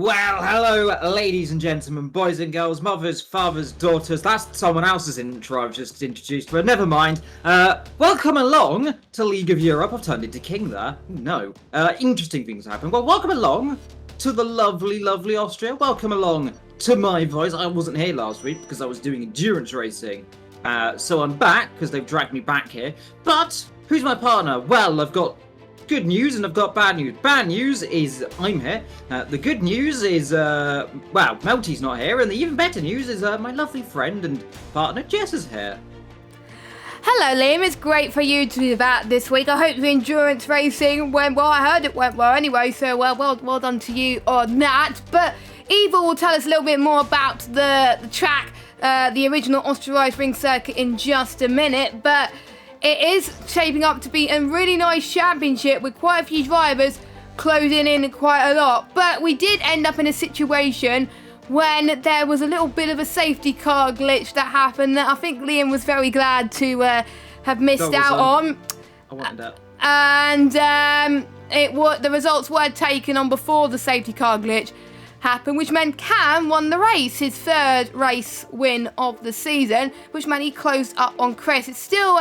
Well, hello, ladies and gentlemen, boys and girls, mothers, fathers, daughters. That's someone else's intro I've just introduced, but never mind. Welcome along to League of Europe. I've turned into king there. No. Interesting things happen. Well, welcome along to the lovely, lovely Austria. Welcome along to my voice. I wasn't here last week because I was doing endurance racing. So I'm back because they've dragged me back here. But who's my partner? Well, I've got good news and I've got bad news. Bad news is I'm here. The good news is, well, Melty's not here. And the even better news is my lovely friend and partner Jess is here. Hello Liam, it's great for you to do that this week. I hope the endurance racing went well. I heard it went well anyway, so well done to you on that. But Eva will tell us a little bit more about the track, the original Austria ring circuit in just a minute. But it is shaping up to be a really nice championship with quite a few drivers closing in quite a lot. But we did end up in a situation when there was a little bit of a safety car glitch that happened that I think Liam was very glad to have missed out on. I wanted that. And the results were taken on before the safety car glitch happened, which meant Cam won the race, his third race win of the season, which meant he closed up on Chris. It's still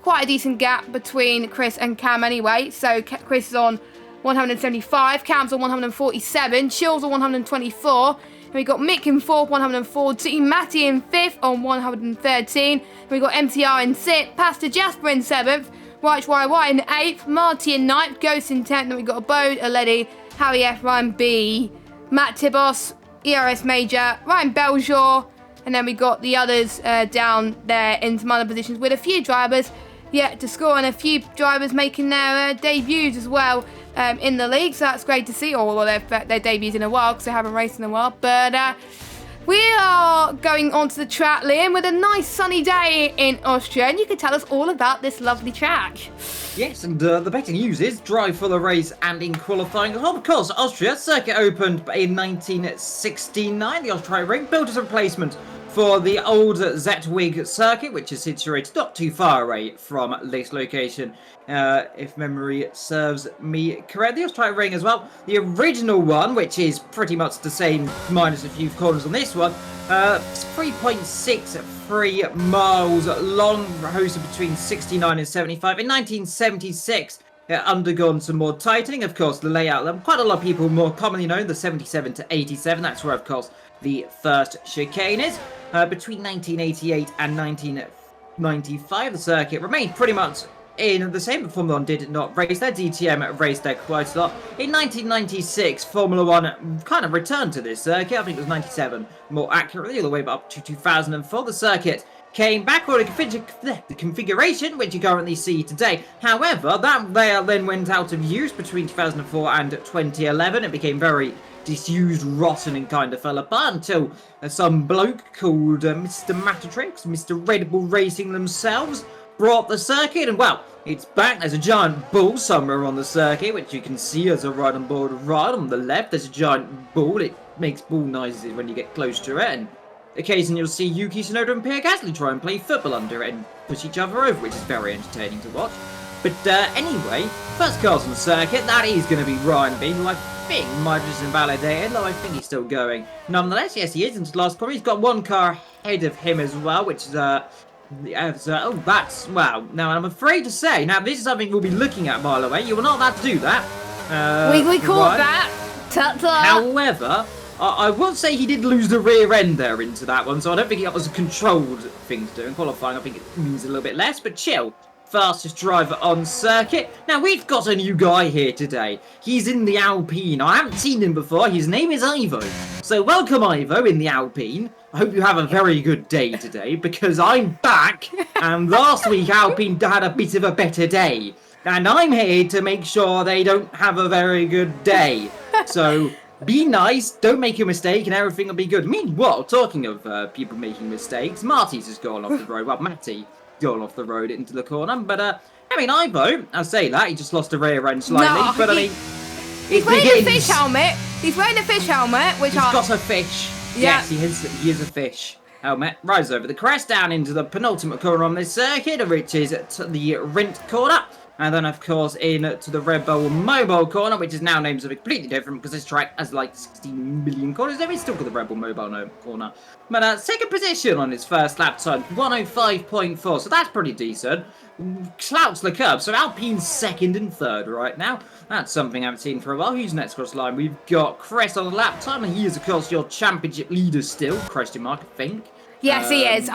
quite a decent gap between Chris and Cam anyway. So Chris is on 175, Cam's on 147, Chill's on 124. And we got Mick in 4th, 114, Matty in 5th on 113. And we got MTR in 6th, Pastor Jasper in 7th, Right YY in 8th, Marty in 9th, Ghost in 10th. And we got Abode, Aledi, Harry F, Ryan B, Matt Tibos, ERS Major, Ryan Belshaw. And then we got the others down there in some other positions with a few drivers yet to score and a few drivers making their debuts as well in the league. So that's great to see. Or their debuts in a while because they haven't raced in a while. But we are going onto the track, Liam, with a nice sunny day in Austria. And you can tell us all about this lovely track. Yes, and the better news is drive for the race and in qualifying. Of course, Austria circuit opened in 1969. The Austria ring built as a replacement for the old Zetwig circuit, which is situated not too far away from this location, if memory serves me correct. The Austria ring as well, the original one, which is pretty much the same minus a few corners on this one, 3.63 miles long, hosted between 69 and 75. In 1976, undergone some more tightening. Of course, the layout, quite a lot of people more commonly known, the 77 to 87, that's where, of course, the first chicane is. Between 1988 and 1995, the circuit remained pretty much in the same, but Formula 1 did not race there. DTM raced there quite a lot. In 1996, Formula 1 kind of returned to this circuit. I think it was 97, more accurately, all the way up to 2004. The circuit came back with the configuration which you currently see today. However, that layout then went out of use between 2004 and 2011. It became very disused, rotten, and kind of fell apart until some bloke called Mr. Matatrix, Mr. Red Bull Racing themselves, brought the circuit, and well, it's back. There's a giant bull somewhere on the circuit, which you can see as I ride on board. Right on the left, there's a giant bull. It makes bull noises when you get close to it, and occasionally you'll see Yuki Tsunoda and Pierre Gasly try and play football under it and push each other over, which is very entertaining to watch. But anyway, first cars on the circuit, that is going to be Ryan B, who I think might have just invalidated, though I think he's still going. Nonetheless, yes, he is into the last corner. He's got one car ahead of him as well, which is, oh, that's, wow. Now, I'm afraid to say, now, this is something we'll be looking at, by the way. You were not allowed to do that. We caught that. Ta-ta. However, I will say he did lose the rear end there into that one, so I don't think that was a controlled thing to do. In qualifying, I think it means a little bit less, but chill. Fastest driver on circuit. Now, we've got a new guy here today. He's in the Alpine. I haven't seen him before. His name is Ivo. So welcome, Ivo, in the Alpine. I hope you have a very good day today, because I'm back, and last week Alpine had a bit of a better day. And I'm here to make sure they don't have a very good day. So be nice, don't make a mistake, and everything will be good. Meanwhile, talking of people making mistakes, Marty's just gone off the road. Well, Matty gone off the road into the corner. But, I mean, Ivo, I'll say that, he just lost the rear end slightly. No, but, I mean, he's wearing a fish helmet. He's wearing a fish helmet, which He's got a fish. Yeah. Yes, he is a fish helmet. Rises over the crest, down into the penultimate corner on this circuit, which is the Rint corner. And then, of course, in to the Red Bull Mobile corner, which is now named something completely different because this track has like 16 million corners. There is still called the Red Bull Mobile corner. But second position on his first lap time, 105.4. So that's pretty decent. Clouts the curb. So Alpine's second and third right now. That's something I haven't seen for a while. Who's next across the line? We've got Chris on the lap time, and he is, of course, your championship leader still. Question mark, I think. Yes, he is.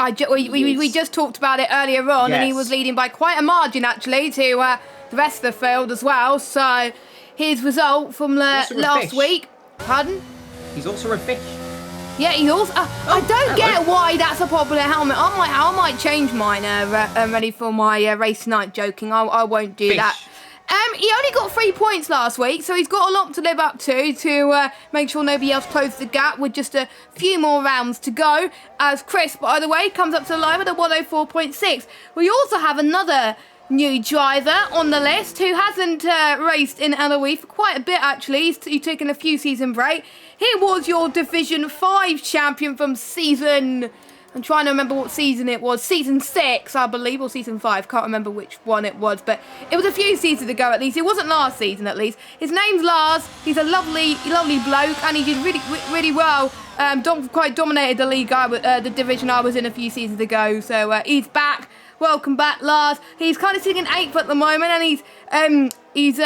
We just talked about it earlier on, and he was leading by quite a margin, actually, to the rest of the field as well. So his result from last week... Pardon? He's also a fish. Yeah, he also... I don't get why that's a popular helmet. I might change mine ready for my race night. Joking, I won't do that. He only got 3 points last week, so he's got a lot to live up to make sure nobody else closes the gap with just a few more rounds to go. As Chris, by the way, comes up to the line with a 104.6. We also have another new driver on the list who hasn't raced in LOE for quite a bit, actually. He's taken a few season break. He was your Division 5 champion from season... I'm trying to remember what season it was. Season 6, I believe, or season 5. Can't remember which one it was, but it was a few seasons ago at least. It wasn't last season at least. His name's Lars. He's a lovely bloke, and he did really well. Quite dominated the league, the division I was in a few seasons ago. So he's back. Welcome back, Lars. He's kind of sitting 8th at the moment, and he's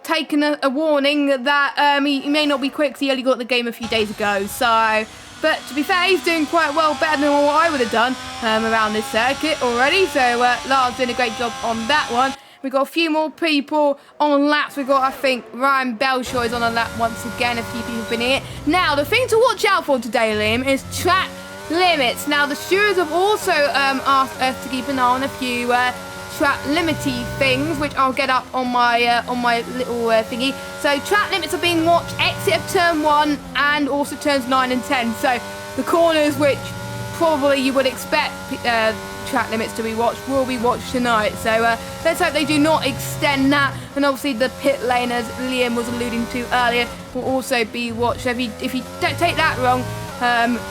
taken a warning that he may not be quick because he only got the game a few days ago. So... But to be fair, he's doing quite well, better than what I would have done around this circuit already. So Lars doing a great job on that one. We've got a few more people on laps. We've got, I think, Ryan Belshaw is on a lap once again. A few people have been here. Now, the thing to watch out for today, Liam, is track limits. Now, the stewards have also asked us to keep an eye on a few track limity things, which I'll get up on my little thingy. So track limits are being watched, exit of turn 1 and also turns 9 and 10. So the corners which probably you would expect track limits to be watched will be watched tonight. So let's hope they do not extend that. And obviously the pit lane, as Liam was alluding to earlier, will also be watched. So if you don't take that wrong,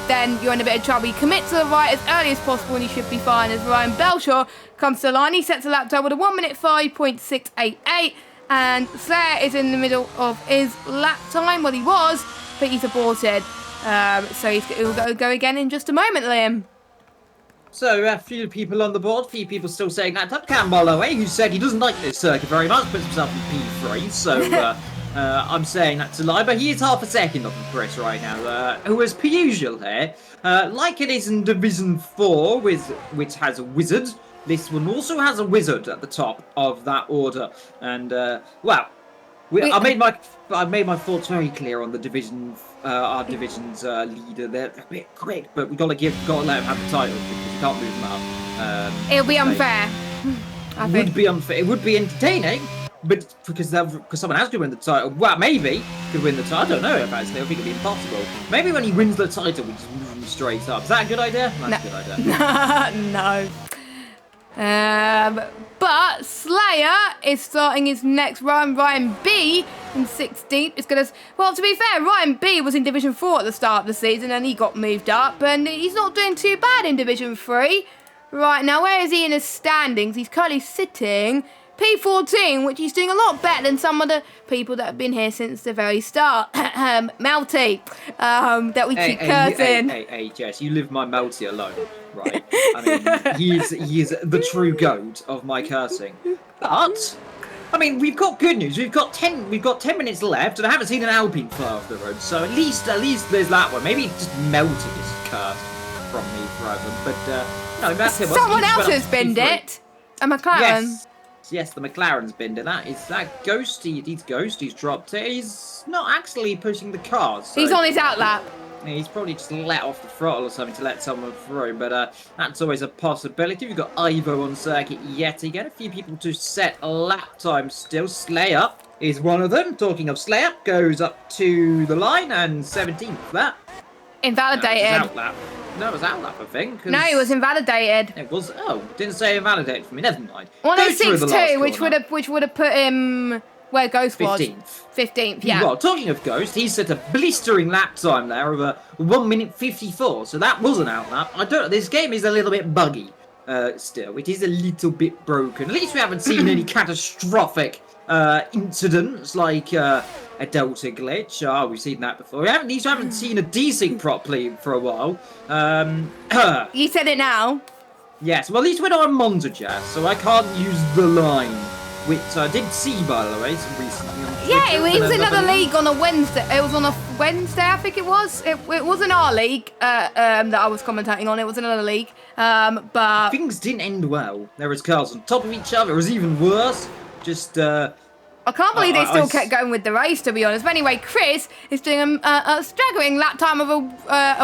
then you're in a bit of trouble. You commit to the right as early as possible and you should be fine. As Ryan Belshaw comes to the line, he sets a lap time with a 1 minute 5.688, and Slayer is in the middle of his lap time. Well, he was, but he's aborted. So he'll go again in just a moment, Liam. So, a few people on the board, few people still saying that. Cam, by the way, who said he doesn't like this circuit very much, puts himself in P3, so I'm saying that to lie, but he is half a second off of Chris right now, who is per usual here. Like it is in Division 4, which has a wizard, this one also has a wizard at the top of that order. And, well, I made my thoughts very clear on the division, our division's leader. They're a bit quick, but we've got to let him have the title because you can't move him up. It'll be unfair. It would be unfair. It would be entertaining, but because someone has to win the title. Well, maybe could win the title. I don't know if actually. I think it'd be impossible. Maybe when he wins the title, we just move him straight up. Is that a good idea? That's a good idea. No. But Slayer is starting his next run. Ryan B in 16th. It's gonna. Well, to be fair, Ryan B was in Division 4 at the start of the season, and he got moved up, and he's not doing too bad in Division 3 right now. Where is he in his standings? He's currently sitting P14, which he's doing a lot better than some of the people that have been here since the very start. Melty, that we keep cursing. Hey, Jess, you leave my Melty alone, right? I mean, he is the true goat of my cursing. But I mean, we've got good news. We've got 10 minutes left, and I haven't seen an Alpine fly off the road. So at least there's that one. Maybe it just melted his curse from me forever. But no, that's him. Someone else has binned it. A McLaren. Yes, the McLaren's binned it. That Ghost. He's Ghost. He's dropped it. He's not actually pushing the cars. So. He's on his outlap. He's probably just let off the throttle or something to let someone through, but that's always a possibility. We've got Ivo on circuit yet again. A few people to set a lap time still. Slayer is one of them. Talking of Slayer, goes up to the line and 17th for that. Invalidated. No, it was outlap, I think. No, it was invalidated. It was. Oh, didn't say invalidated for me. Never mind. 106.2, which would have put him where Ghost was. 15th, yeah. Well, talking of Ghost, he set a blistering lap time there of 1 minute 54. So that was an outlap. I don't. This game is a little bit buggy. still. It is a little bit broken. At least we haven't seen any catastrophic incidents like a Delta glitch. Oh, we've seen that before. We haven't seen a desync properly for a while. You said it now. Yes, well, at least we're not on Monza Jazz, so I can't use the line, which I did see, by the way, recently on Twitter. Yeah, it was another league on a Wednesday. It was on a Wednesday, I think it was. It wasn't our league that I was commentating on. It was another league. But things didn't end well. There was cars on top of each other. It was even worse. Just I can't believe they still kept going with the race, to be honest. But anyway, Chris is doing a staggering lap time of a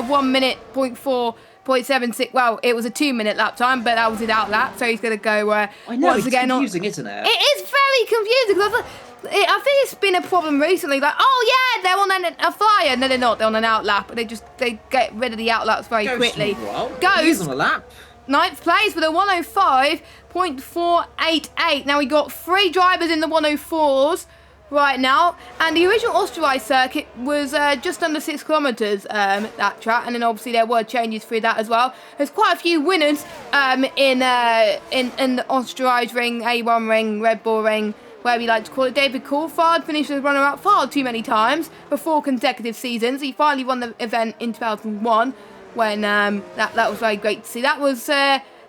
1 minute .76. Well, it was a 2 minute lap time, but that was without lap, so he's going to go I know, once it's again confusing, isn't it? It is very confusing because I think it's been a problem recently. Like, oh yeah, they're on a flyer. No, they're not. They're on an out lap. They get rid of the out laps very quickly. Goes on a lap. 9th place with a 105.488. Now we got 3 drivers in the 104s right now, and the original Austria circuit was just under 6 kilometres that track, and then obviously there were changes through that as well. There's quite a few winners in the Austria ring, A1 ring, Red Bull ring, whatever you like to call it. David Coulthard finished as runner-up far too many times for 4 consecutive seasons. He finally won the event in 2001 when that was very great to see. That was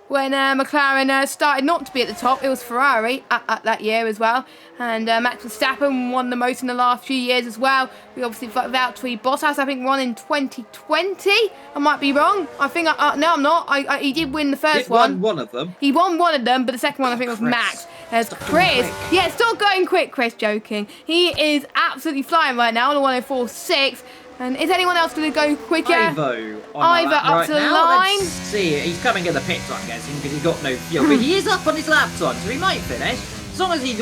when McLaren started not to be at the top. It was Ferrari at that year as well. And Max Verstappen won the most in the last few years as well. We obviously Valtteri Bottas, I think, won in 2020. I might be wrong. I think, no, I'm not. He did win the first one. One of them. He won one of them, but the second one I think was Max. There's Chris. Yeah, still going quick, Chris, joking. He is absolutely flying right now on the 104.6. And is anyone else going to go quicker? Ivo up to the line. Let's see. He's coming in the pits, I'm guessing, because he's got no fuel. But he is up on his lap time, so he might finish. As long as he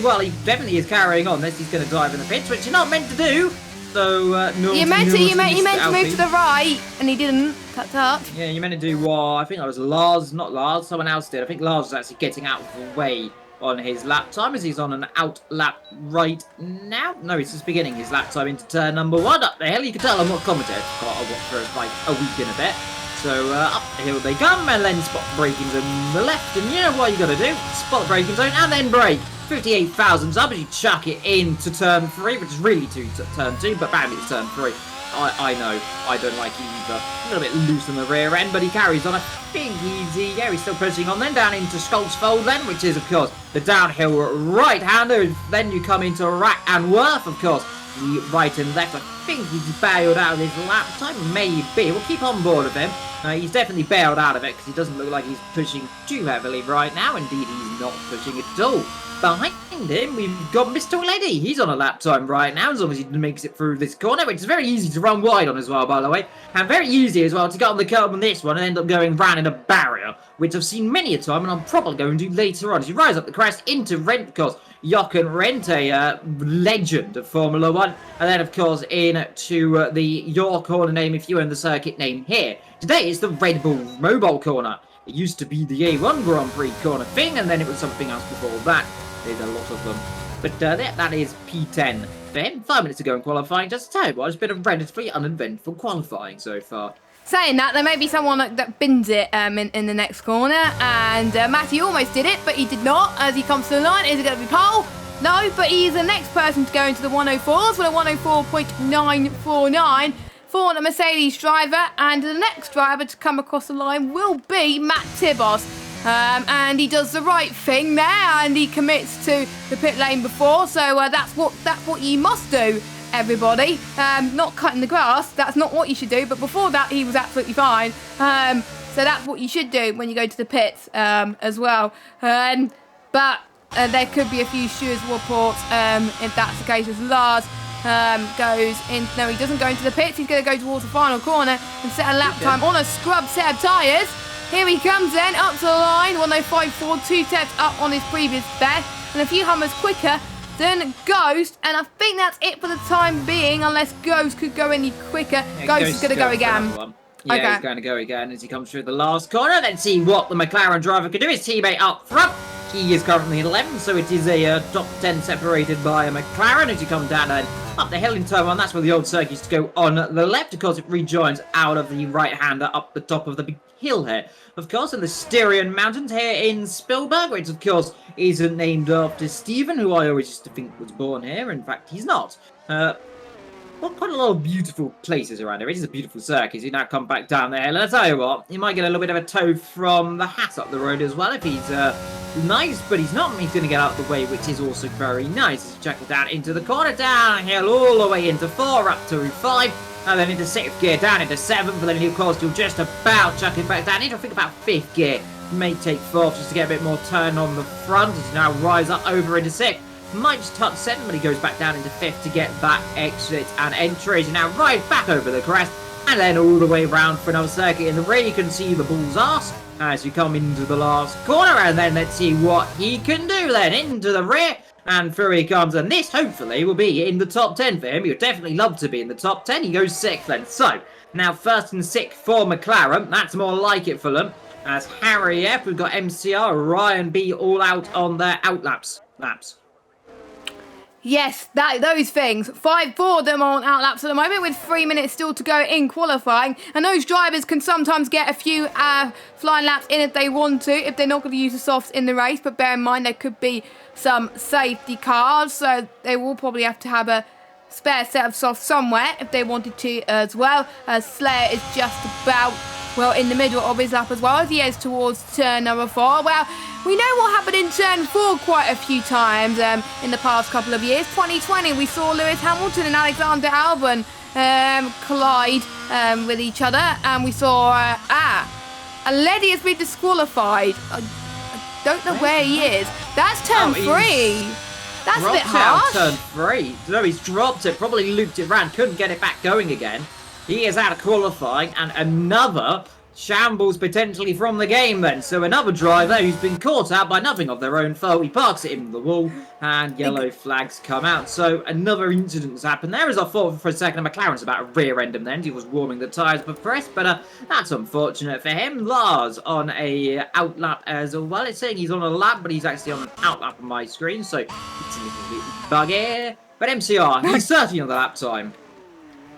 definitely is carrying on, unless he's going to dive in the pits, which you're not meant to do. So, you meant to move to the right, and he didn't. Tut. Yeah, you meant to do what? I think that was Lars, not Lars, someone else did. I think Lars was actually getting out of the way on his lap time, as he's on an out lap right now. No, he's just beginning his lap time into turn number 1 up the hill. You can tell I'm not commentating. I watched for like a week and a bit. So up the hill they come, and then spot the braking zone on the left. And you know what you got to do? Spot the braking zone and then brake. 58,000 up as you chuck it into turn 3, which is really turn 2, but bam, it's turn 3. I know, I don't like it either. A little bit loose on the rear end, but he carries on. I think yeah, he's still pushing on. Then down into Skolsfold then, which is, of course, the downhill right-hander. Then you come into Rack and Worth, of course, the right and left. I think he's bailed out of his lap time, maybe. We'll keep on board of him. He's definitely bailed out of it, because he doesn't look like he's pushing too heavily right now. Indeed, he's not pushing at all. Behind him, we've got Mr. Lady. He's on a lap time right now, as long as he makes it through this corner, which is very easy to run wide on as well, by the way. And very easy as well to get on the curb on this one and end up going round in a barrier, which I've seen many a time, and I'm probably going to do later on. As you rise up the crest into Rent, of course, Jochen Rindt, a legend of Formula 1. And then, of course, into your corner name, if you own the circuit name here. Today is the Red Bull Mobile Corner. It used to be the A1 Grand Prix corner thing, and then it was something else before that. There's a lot of them. But that is P10 for him. 5 minutes ago in qualifying. Just to tell you what, it's been a relatively uneventful qualifying so far. Saying that, there may be someone that bins it in the next corner. And Matty almost did it, but he did not. As he comes to the line, is it going to be pole? No, but he's the next person to go into the 104s with a 104.949 for the Mercedes driver. And the next driver to come across the line will be Matt Tibos. And he does the right thing there, and he commits to the pit lane before. So that's what you must do, everybody. Not cutting the grass. That's not what you should do. But before that, he was absolutely fine. So that's what you should do when you go to the pits as well. But there could be a few Stewart's reports if that's the case. As Lars goes in. No, he doesn't go into the pits. He's going to go towards the final corner and set a lap time on a scrub set of tyres. Here he comes then, up to the line, 105.4, 2 steps up on his previous best, and a few Hummers quicker than Ghost, and I think that's it for the time being, unless Ghost could go any quicker. Yeah, Ghost is going to go again. Yeah, okay. He's going to go again as he comes through the last corner. Let's see what the McLaren driver can do. His teammate up front. He is currently in 11th, so it is a top 10 separated by a McLaren as you come down and up the hill in turn 1. That's where the old circuit used to go on the left. Of course, it rejoins out of the right-hander up the top of the big hill here. Of course, in the Styrian Mountains here in Spielberg, which, of course, isn't named after Stephen, who I always used to think was born here. In fact, he's not. Well, quite a lot of beautiful places around here. It is a beautiful circuit. You now come back down the hill. And I tell you what, you might get a little bit of a tow from the hat up the road as well if he's nice, but he's not. He's going to get out of the way, which is also very nice. As you check it down into the corner, downhill all the way into 4, up to 5, and then into 6th gear, down into 7th, but then of course you'll just about chuck it back down into, I think, about 5th gear. You may take 4th just to get a bit more turn on the front as you now rise up over into 6th. Might just touch 7, but he goes back down into 5th to get that exit and entry. As you now ride back over the crest, and then all the way round for another circuit. In the rear, you can see the bull's arse as you come into the last corner, and then let's see what he can do then. Into the rear, and through he comes, and this hopefully will be in the top 10 for him. You'd definitely love to be in the top 10. He goes 6th then. So, now 1st and 6th for McLaren. That's more like it for them. As Harry F, we've got MCR, Ryan B all out on their outlaps. Yes, those things. 5 of them are on outlaps at the moment with 3 minutes still to go in qualifying. And those drivers can sometimes get a few flying laps in if they want to, if they're not going to use the softs in the race. But bear in mind, there could be some safety cars, so they will probably have to have a spare set of softs somewhere if they wanted to as well. Slayer is just about, well, in the middle of his lap as well as he heads towards turn number 4. Well, we know what happened in turn 4 quite a few times in the past couple of years. 2020, we saw Lewis Hamilton and Alexander Albon collide with each other, and we saw a lady has been disqualified. I don't know where he is. That's turn 3. That's a bit harsh. Turn 3. No, he's dropped it, probably looped it round, couldn't get it back going again. He is out of qualifying, and another shambles potentially from the game then. So another driver who's been caught out by nothing of their own fault. He parks it in the wall, and yellow flags come out. So another incident has happened there. As I thought for a second, McLaren's about to rear end him then. He was warming the tyres for press, but that's unfortunate for him. Lars on a outlap as well. It's saying he's on a lap, but he's actually on an outlap on my screen, so it's a little bit buggy. But MCR, he's certainly on the lap time.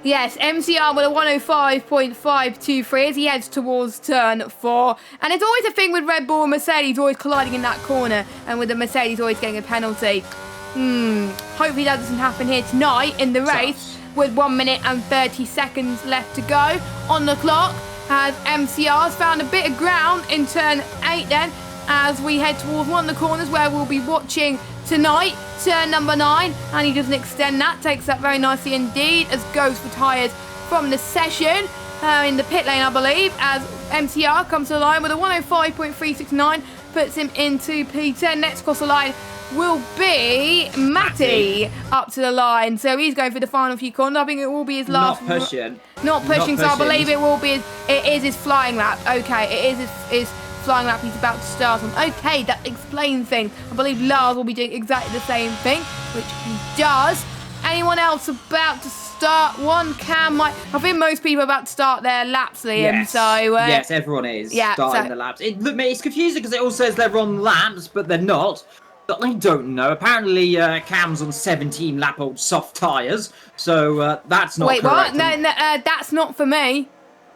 Yes, MCR with a 105.523 as he heads towards turn 4. And it's always a thing with Red Bull and Mercedes always colliding in that corner, and with the Mercedes always getting a penalty. Hopefully that doesn't happen here tonight in the race with 1 minute and 30 seconds left to go on the clock, as MCR's found a bit of ground in turn 8 then, as we head towards one of the corners where we'll be watching tonight, turn number 9, and he doesn't extend that, takes that very nicely indeed, as goes for tyres from the session in the pit lane, I believe, as MCR comes to the line with a 105.369, puts him into P10. Next across the line will be Matty up to the line, so he's going for the final few corners. I think it will be his last. Not pushing, so I believe it will be it is his flying lap. Okay, it is his flying lap he's about to start on. Okay, that explains things. I believe Lars will be doing exactly the same thing, which he does. Anyone else about to start? One Cam might. I think most people are about to start their laps, Liam. Yes. So yes, everyone is starting the laps. It's confusing because it all says they're on laps, but they're not. But I don't know. Apparently, Cam's on 17 lap old soft tyres, so that's not correct. Wait, what? No, that's not for me.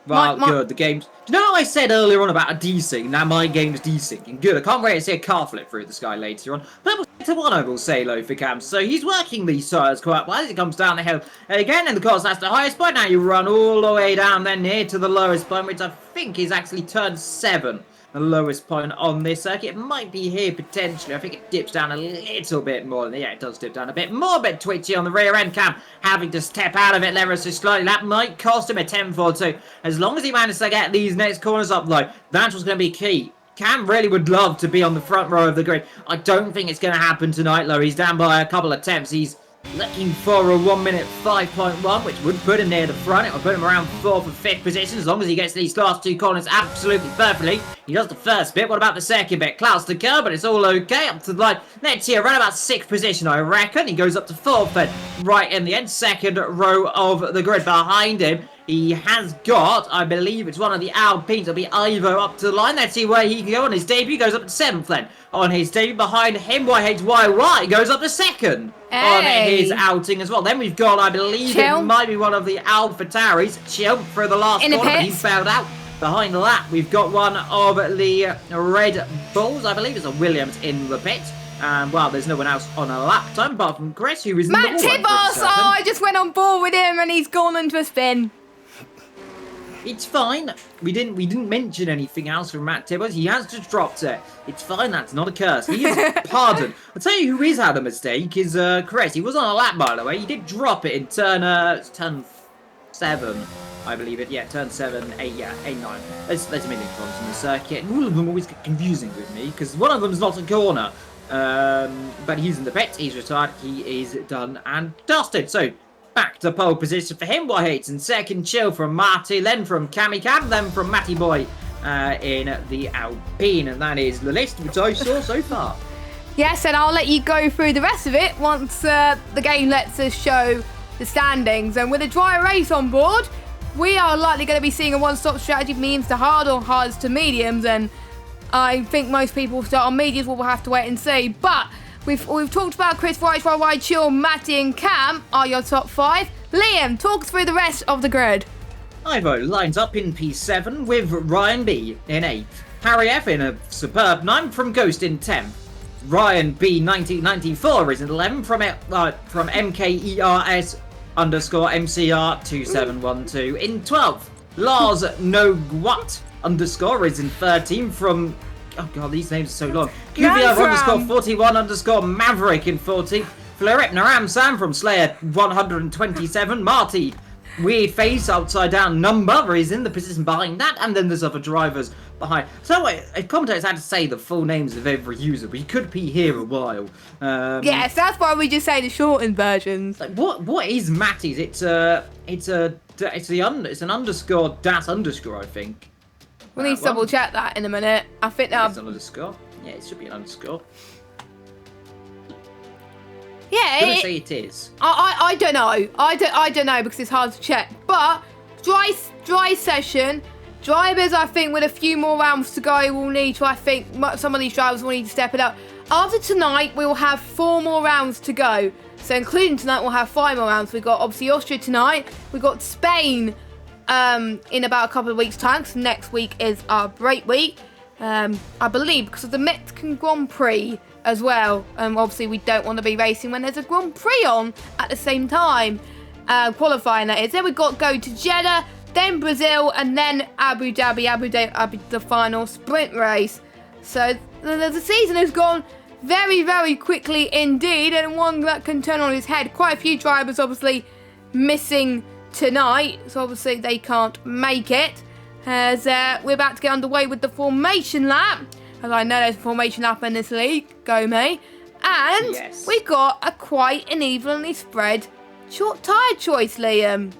Well, good. The game's... Do you know what I said earlier on about a desync? Now my game's desyncing. Good. I can't wait to see a car flip through the sky later on. But to one I will say low for Cam. So he's working these tyres quite well as he comes down the hill again. And of course, that's the highest point. Now you run all the way down then near to the lowest point, which I think is actually turn 7. The lowest point on this circuit. It might be here potentially. I think it dips down a little bit more. Yeah, it does dip down a bit more. A bit twitchy on the rear end. Cam having to step out of it ever so slightly. That might cost him a 10-4-2. As long as he manages to get these next corners up though, that's what's going to be key. Cam really would love to be on the front row of the grid. I don't think it's going to happen tonight though. He's down by a couple of attempts. He's looking for a 1 minute 5.1, which would put him near the front. It would put him around 4th or 5th position, as long as he gets these last 2 corners absolutely perfectly. He does the first bit. What about the second bit? Clouds the curb, but it's all okay. Up to the line. Let's see, around about 6th position, I reckon. He goes up to 4th then, right in the end. 2nd row of the grid behind him He has got, I believe it's one of the Alpines. It'll be Ivo up to the line. Let's see where he can go on his debut. Goes up to 7th then. On his debut behind him, YHYY goes up to 2nd on his outing as well. Then we've got, I believe it might be one of the AlphaTauris. Chill through the last corner, but he's fouled out. Behind that, we've got one of the Red Bulls. I believe it's a Williams in the pit. And, well, there's no one else on a lap time apart from Chris, who is Matt Tibbos! Oh, I just went on board with him and he's gone into a spin. It's fine. We didn't mention anything else from Matt Tibbos. He has just dropped it. It's fine. That's not a curse. He is pardoned. I'll tell you who is had a mistake is Chris. He was on a lap, by the way. He did drop it in turn 7. I believe it. Yeah, turn 7, 8, yeah, 8, 9. There's a million problems in the circuit. And all of them always get confusing with me because one of them's not a corner. But he's in the pit. He's retired. He is done and dusted. So back to pole position for him. YH in second. Chill from Marty. Then from Camicam. Then from Matty Boy in the Alpine. And that is the list which I saw so far. Yes, and I'll let you go through the rest of it once the game lets us show the standings. And with a dry race on board, we are likely going to be seeing a one-stop strategy, means to hard or hards to mediums. And I think most people start on mediums. We'll have to wait and see. But we've talked about Chris, YHYY, Chill, Matty and Cam are your top 5. Liam, talk us through the rest of the grid. Ivo lines up in P7 with Ryan B in 8th. Harry F in a superb 9 from Ghost in 10th. Ryan B 1994 is in 11th from MKERS underscore MCR 2712 in 12th. Lars No What underscore is in 13th from, oh god, these names are so long. QVR underscore 41 underscore Maverick in 14th. Florette Naram Sam from Slayer 127. Marty Weird Face Upside Down Number is in the position behind that, and then there's other drivers behind. So commentators had to say the full names of every user, but you could be here a while. Yes, that's why we just say the shortened versions. Like, what is Matty's? It's an underscore das underscore, I think. We'll need to double check that in a minute. I think that it's an underscore. Yeah, it should be an underscore. Yeah, I'm gonna say it is. I don't know. I don't know because it's hard to check. But dry session. Drivers, I think, with a few more rounds to go, will need to. I think some of these drivers will need to step it up. After tonight, we will have 4 more rounds to go. So, including tonight, we'll have 5 more rounds. We've got obviously Austria tonight. We've got Spain in about a couple of weeks' time. Because next week is our break week, I believe, because of the Mexican Grand Prix as well. Obviously, we don't want to be racing when there's a Grand Prix on at the same time. Qualifying, that is. Then we've got go to Jeddah, then Brazil, and then Abu Dhabi, the final sprint race. So the season has gone very, very quickly indeed, and one that can turn on his head. Quite a few drivers obviously missing tonight, so obviously they can't make it. As we're about to get underway with the formation lap. As I know there's a formation lap in this league, go me. And yes, we've got a quite an evenly spread short tyre choice, Liam.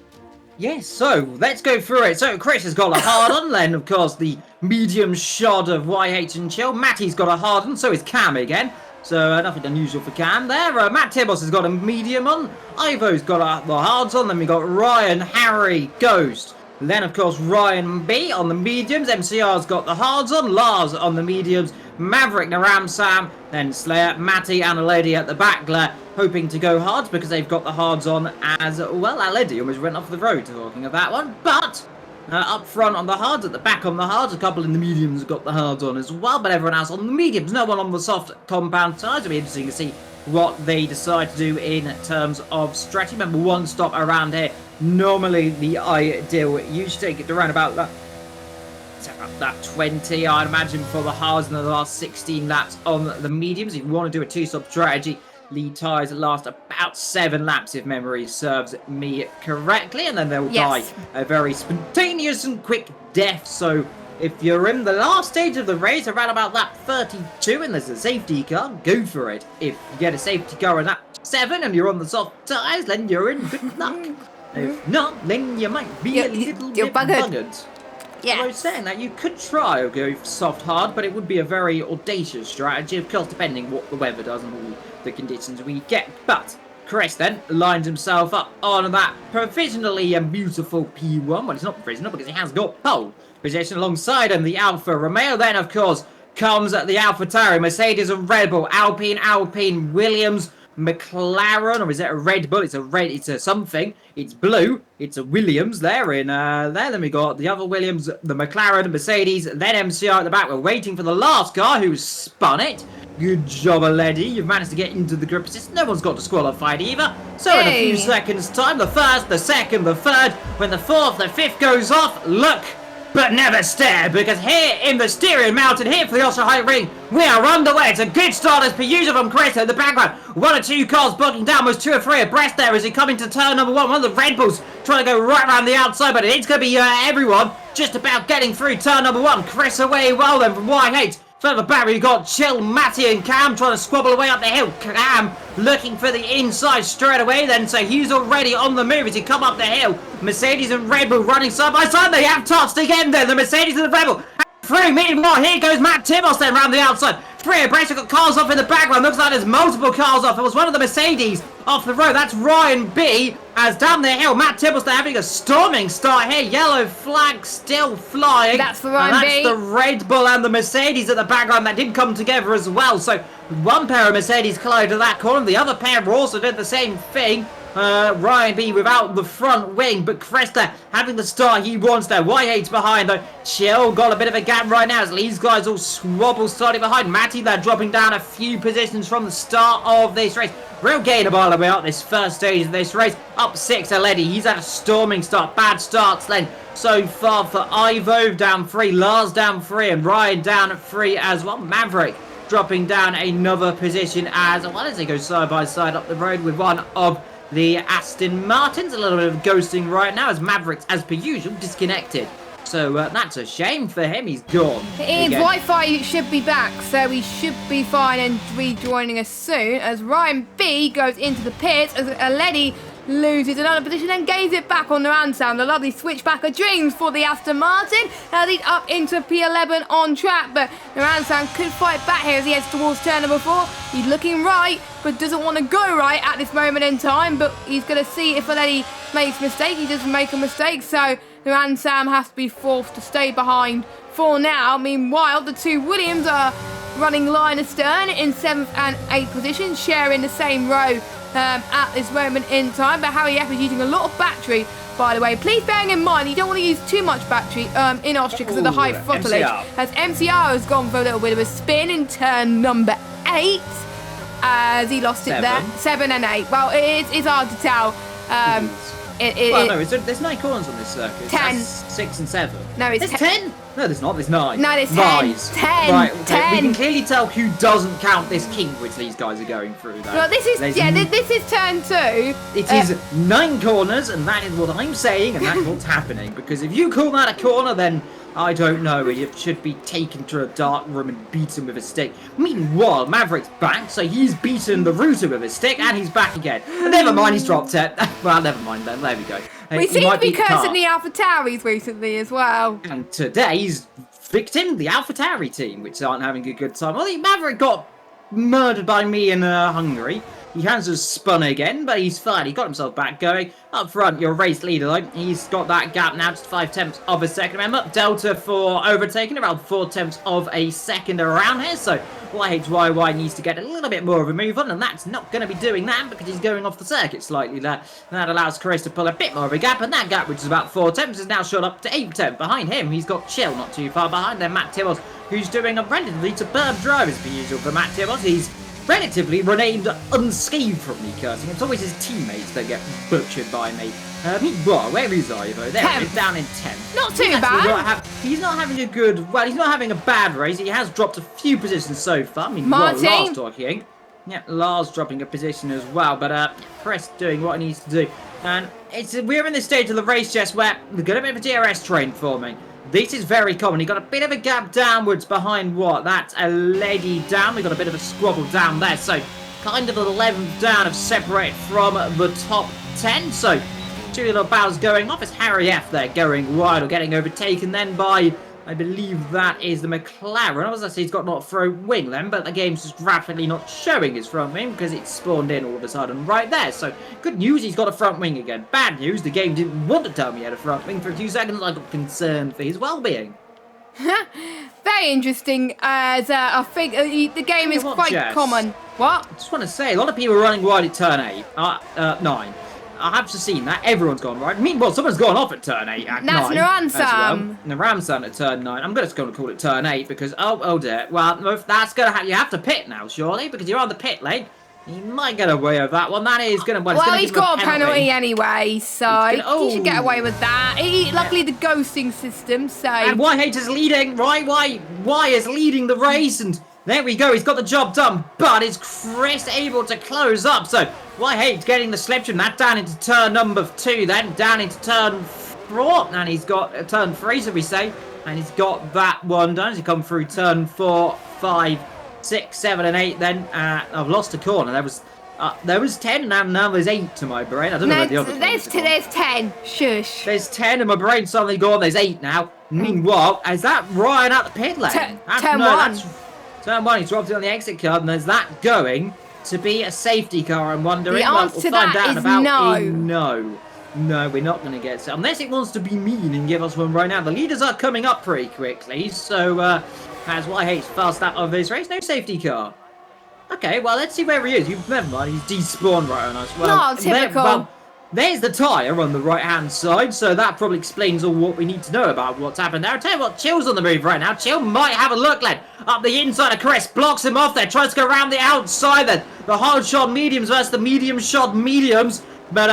Yes, so let's go through it. So Chris has got a hard on, then of course the medium shot of YH and Chill. Matty's got a hard on, so is Cam again. So nothing unusual for Cam there. Matt Tibbos has got a medium on. Ivo's got the hards on. Then we got Ryan, Harry, Ghost. Then, of course, Ryan B on the mediums. MCR's got the hards on. Lars on the mediums. Maverick, Naram Sam. Then Slayer, Matty, and a lady at the back there hoping to go hard because they've got the hards on as well. That lady almost went off the road talking of that one. But up front on the hards, at the back on the hards, a couple in the mediums got the hards on as well. But everyone else on the mediums. No one on the soft compound side. It'll be interesting to see what they decide to do in terms of strategy. Remember, one stop around here. Normally, the ideal, you should take it around about that 20, I'd imagine, for the hards in the last 16 laps on the mediums. If you want to do a 2-stop strategy, lead tyres last about 7 laps, if memory serves me correctly, and then they'll die a very spontaneous and quick death. So if you're in the last stage of the race, around about lap 32, and there's a safety car, go for it. If you get a safety car in lap 7 and you're on the soft tyres, then you're in good luck. If not, then you might be a little bit buggered. Yeah. I was saying that you could try or go soft hard, but it would be a very audacious strategy, of course, depending what the weather does and all the conditions we get. But Chris then lines himself up on that provisionally beautiful P1. Well, it's not provisional because he has got pole position alongside him. The Alfa Romeo then, of course, comes the AlphaTauri, Mercedes and Red Bull, Alpine, Williams, McLaren, or is it a Red Bull? It's a something. It's blue. It's a Williams there in there. Then we got the other Williams, the McLaren, Mercedes, then MCR at the back. We're waiting for the last car who spun it. Good job, lady. You've managed to get into the grip position. No one's got disqualified either. So in a few seconds' time, the first, the second, the third, when the fourth, the fifth goes off, look but never stare, because here in the steering mountain, here for the Austria High Ring, we are underway. It's a good start as per usual from Chris in the background. 1 or 2 cars blocking down, was 2 or 3 abreast there as he come into turn number 1. One of the Red Bulls trying to go right around the outside, but it's going to be everyone just about getting through turn number 1. Chris away well then from Y8. Further back, we've got Chill, Matty and Cam trying to squabble away up the hill. Cam looking for the inside straight away then, so he's already on the move as he come up the hill. Mercedes and Red Bull running side by side. They have touched again then, the Mercedes and the Red Bull. Through, meanwhile, here goes Matt Tibos then round the outside. 3 abreast, we've got cars off in the background. Looks like there's multiple cars off. It was one of the Mercedes off the road. That's Ryan B. As down the hill, Matt Tibbles there having a storming start here. Yellow flag still flying. That's for Ryan B. That's the Red Bull and the Mercedes at the background that did come together as well. So one pair of Mercedes collided to that corner. The other pair also did the same thing. Ryan B without the front wing, but Cresta having the start he wants there. Y8's behind though. Chill got a bit of a gap right now as these guys all swabble starting behind. Matty there dropping down a few positions from the start of this race. Real gainer by the way up this first stage of this race. Up 6 Aledi. He's had a storming start. Bad starts then so far for Ivo down 3, Lars down 3, and Ryan down 3 as well. Maverick dropping down another position as well as they go side by side up the road with one of the Aston Martins. A little bit of ghosting right now as Mavericks, as per usual, disconnected. So that's a shame for him. He's gone. His Wi-Fi should be back, so he should be fine and rejoining us soon as Ryan B goes into the pits as Aledi loses another position and gains it back on the Ransound. A lovely switchback of dreams for the Aston Martin as he's up into P11 on track, but the Ransound could fight back here as he heads towards turn number 4. He's looking right, but doesn't want to go right at this moment in time, but he's going to see if Aledi makes a mistake. He doesn't make a mistake, so the Ransound has to be forced to stay behind for now. Meanwhile, the 2 Williams are running line astern in 7th and 8th positions, sharing the same row at this moment in time, but Harry F is using a lot of battery, by the way. Please bearing in mind you don't want to use too much battery in Austria because of the high throttlage, as MCR has gone for a little bit of a spin in turn number 8 as he lost it there. 7 and 8. Well, it's hard to tell. There's 9 corners on this circuit. 10. That's 6 and 7. No, it's 10. No, there's not. There's 9. No, there's 10. Lies. 10. Right, okay. 10. We can clearly tell who doesn't count this kink which these guys are going through, though. Well, this is this is turn 2. It is 9 corners, and that is what I'm saying, and that's what's happening. Because if you call that a corner, then I don't know. It should be taken to a dark room and beaten with a stick. Meanwhile, Maverick's back, so he's beaten the router with a stick, and he's back again. Never mind, he's dropped it. Well, never mind then. There we go. We seem to be cursing the AlphaTauris recently as well. And today's victim, the AlphaTauri team, which aren't having a good time. Well, Maverick got murdered by me in Hungary. He has just spun again, but he's fine. He got himself back going. Up front, your race leader, though. He's got that gap now, just 5/10 of a second. Remember, Delta for overtaking, around 4/10 of a second around here. So YHYY needs to get a little bit more of a move on, and that's not going to be doing that because he's going off the circuit slightly there. That allows Chris to pull a bit more of a gap, and that gap, which is about 4/10, is now shot up to 8/10. Behind him, he's got Chill, not too far behind. Then Matt Tibbles, who's doing a relatively superb drive, as per usual for Matt Tibbles. He's relatively remained unscathed from me cursing. It's always his teammates that get butchered by me. Meanwhile, where is Ivo? There he is, down in 10th. Not too bad. He's not having a good... Well, he's not having a bad race. He has dropped a few positions so far. I mean, Martin. Lars talking. Yeah, Lars dropping a position as well. But Chris doing what he needs to do. And we're in this stage of the race, Jess, where we've got a bit of a DRS train forming. This is very common. He got a bit of a gap downwards behind what? That's a lady down. We got a bit of a squabble down there. So kind of an 11th down of separate from the top 10. So 2 little battles going off. It's Harry F there going wide or getting overtaken then by I believe that is the McLaren. As I say, he's got not front wing then, but the game's just rapidly not showing his front wing because it's spawned in all of a sudden right there. So, good news, he's got a front wing again. Bad news, the game didn't want to tell me he had a front wing for a few seconds. I got concerned for his well-being. Very interesting, as I think the game is quite common. What? I just want to say, a lot of people are running wide at turn 9. I have just seen that. Everyone's gone right. Meanwhile, someone's gone off at turn 8 at 9. That's Naramsam. Well. Naramsam at turn 9. I'm just going to call it turn 8 because, oh dear. Well, if that's going to you have to pit now, surely, because you're on the pit lane. You might get away with that one. That is going to... Well, he's got a penalty anyway, so he should get away with that. Luckily, the ghosting system, so... And Whitehead is leading, right? Why is leading the race, and... There we go, he's got the job done, but is Chris able to close up? So, Whitehead's getting the slip from that down into turn number 2, then down into turn 4, and he's got turn 3, so we say, and he's got that one done as he come through turn 4, 5, 6, 7, and 8. Then I've lost a corner. There was 10, and now there's 8 to my brain. I don't know where the other there's 10. Shush. There's 10, and my brain's suddenly gone. There's 8 now. Meanwhile, is that Ryan out the pit lane? Turn 1. Turn 1, he's dropped it on the exit card, and there's that going to be a safety car, I'm wondering. The answer to that is no. No, we're not going to get it. Unless it wants to be mean and give us one right now. The leaders are coming up pretty quickly, so as Whitehead's fast out of this race, no safety car. Okay, well, let's see where he is. Never mind, he's despawned right on us. Well, typical. There's the tyre on the right-hand side, so that probably explains all what we need to know about what's happened there. I'll tell you what, Chill's on the move right now. Chill might have a look, lad. Up the inside of Chris, blocks him off there, tries to go around the outside then. The hard-shot mediums versus the medium-shot mediums. But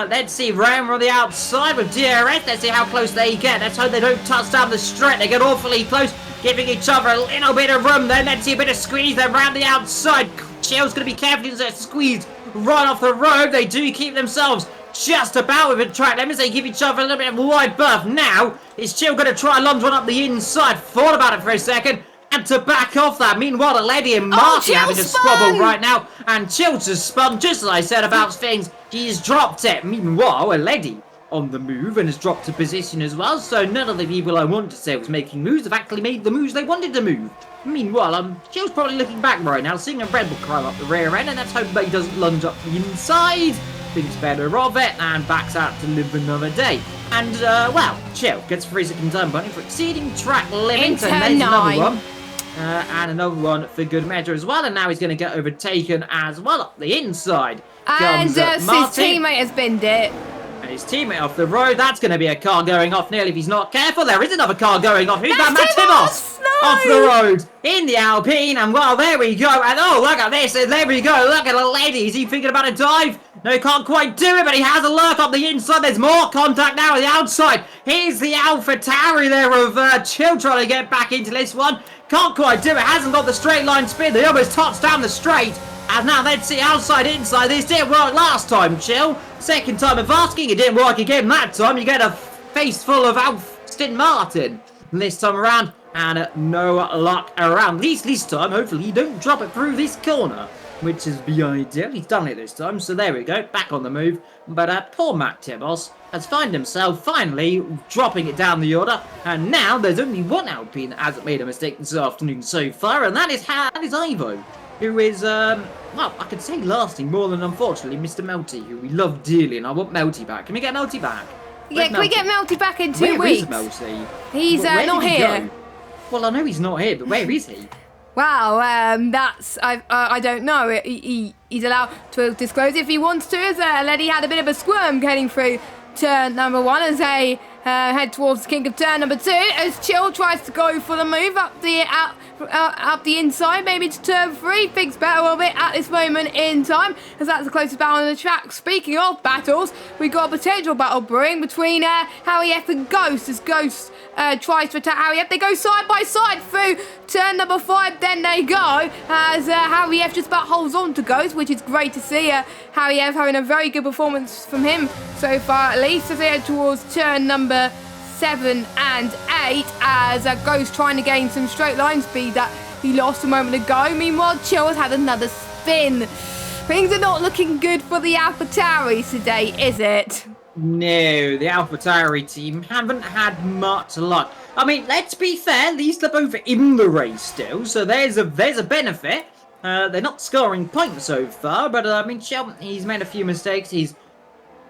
let's see, Ram on the outside with DRS. Let's see how close they get. Let's hope they don't touch down the straight. They get awfully close, giving each other a little bit of room then. Let's see a bit of squeeze then around the outside. Chill's going to be careful because they're squeezed right off the road. They do keep themselves just about with a track limits. They give each other a little bit of a wide berth. Now, is Chill going to try and lunge one up the inside? Thought about it for a second. And to back off that. Meanwhile, a lady and Marty having a squabble right now. And Chill just spun, just as I said about things. He's dropped it. Meanwhile, a lady on the move and has dropped a position as well. So none of the people I want to say was making moves have actually made the moves they wanted to move. Meanwhile, Chill's probably looking back right now, seeing a Red Bull climb up the rear end. And let's hope that he doesn't lunge up the inside. Thinks better of it and backs out to live another day. And, well, Chill gets a 3-second time bunny for exceeding track limits. And there's another one. And another one for good measure as well. And now he's going to get overtaken as well up the inside. And his teammate has binned it. And his teammate off the road. That's going to be a car going off nearly if he's not careful. There is another car going off. Who's that? Matt Timos! No. Off the road in the Alpine. And, well, there we go. And, oh, look at this. And there we go. Look at the lady. Is he thinking about a dive? No, he can't quite do it, but he has a lurk up the inside. There's more contact now on the outside. Here's the Alpha Tauri there of Chill trying to get back into this one. Can't quite do it. Hasn't got the straight line spin. They almost touched down the straight. And now let's see outside, inside. This didn't work last time, Chill. Second time of asking, it didn't work again that time. You get a face full of Aston Martin this time around. And no luck around. At least this time, hopefully, you don't drop it through this corner. Which is the ideal. He's done it this time, so there we go, back on the move. But poor Matt Tibos has found himself finally dropping it down the order, and now there's only one Alpine that hasn't made a mistake this afternoon so far, and that is Ivo, who is, well, I could say lasting more than, unfortunately, Mr. Melty, who we love dearly, and I want Melty back. Can we get Melty back? Yeah, can we get Melty back in 2 weeks? Where is Melty? He's not here. Well, I know he's not here, but where is he? Wow, that's I don't know. He's allowed to disclose if he wants to. As Letty had a bit of a squirm getting through turn number 1 as they head towards the kink of turn number 2. As Chill tries to go for the move up the inside, maybe to turn 3. Thinks better of it at this moment in time, as that's the closest battle on the track. Speaking of battles, we got a potential battle brewing between Harry F and Ghost, as Ghost tries to attack Harry F. They go side by side through turn number 5, then they go, as Harry F just about holds on to Ghost, which is great to see. Harry F having a very good performance from him so far, at least, as they head towards turn number 7 and 8, as Ghost trying to gain some straight line speed that he lost a moment ago. Meanwhile, Chill has had another spin. Things are not looking good for the AlphaTauris today, is it? No, the AlphaTauri team haven't had much luck. I mean, let's be fair, at least they're both in the race still, so there's a benefit. They're not scoring points so far, but I mean, Shelton, he's made a few mistakes.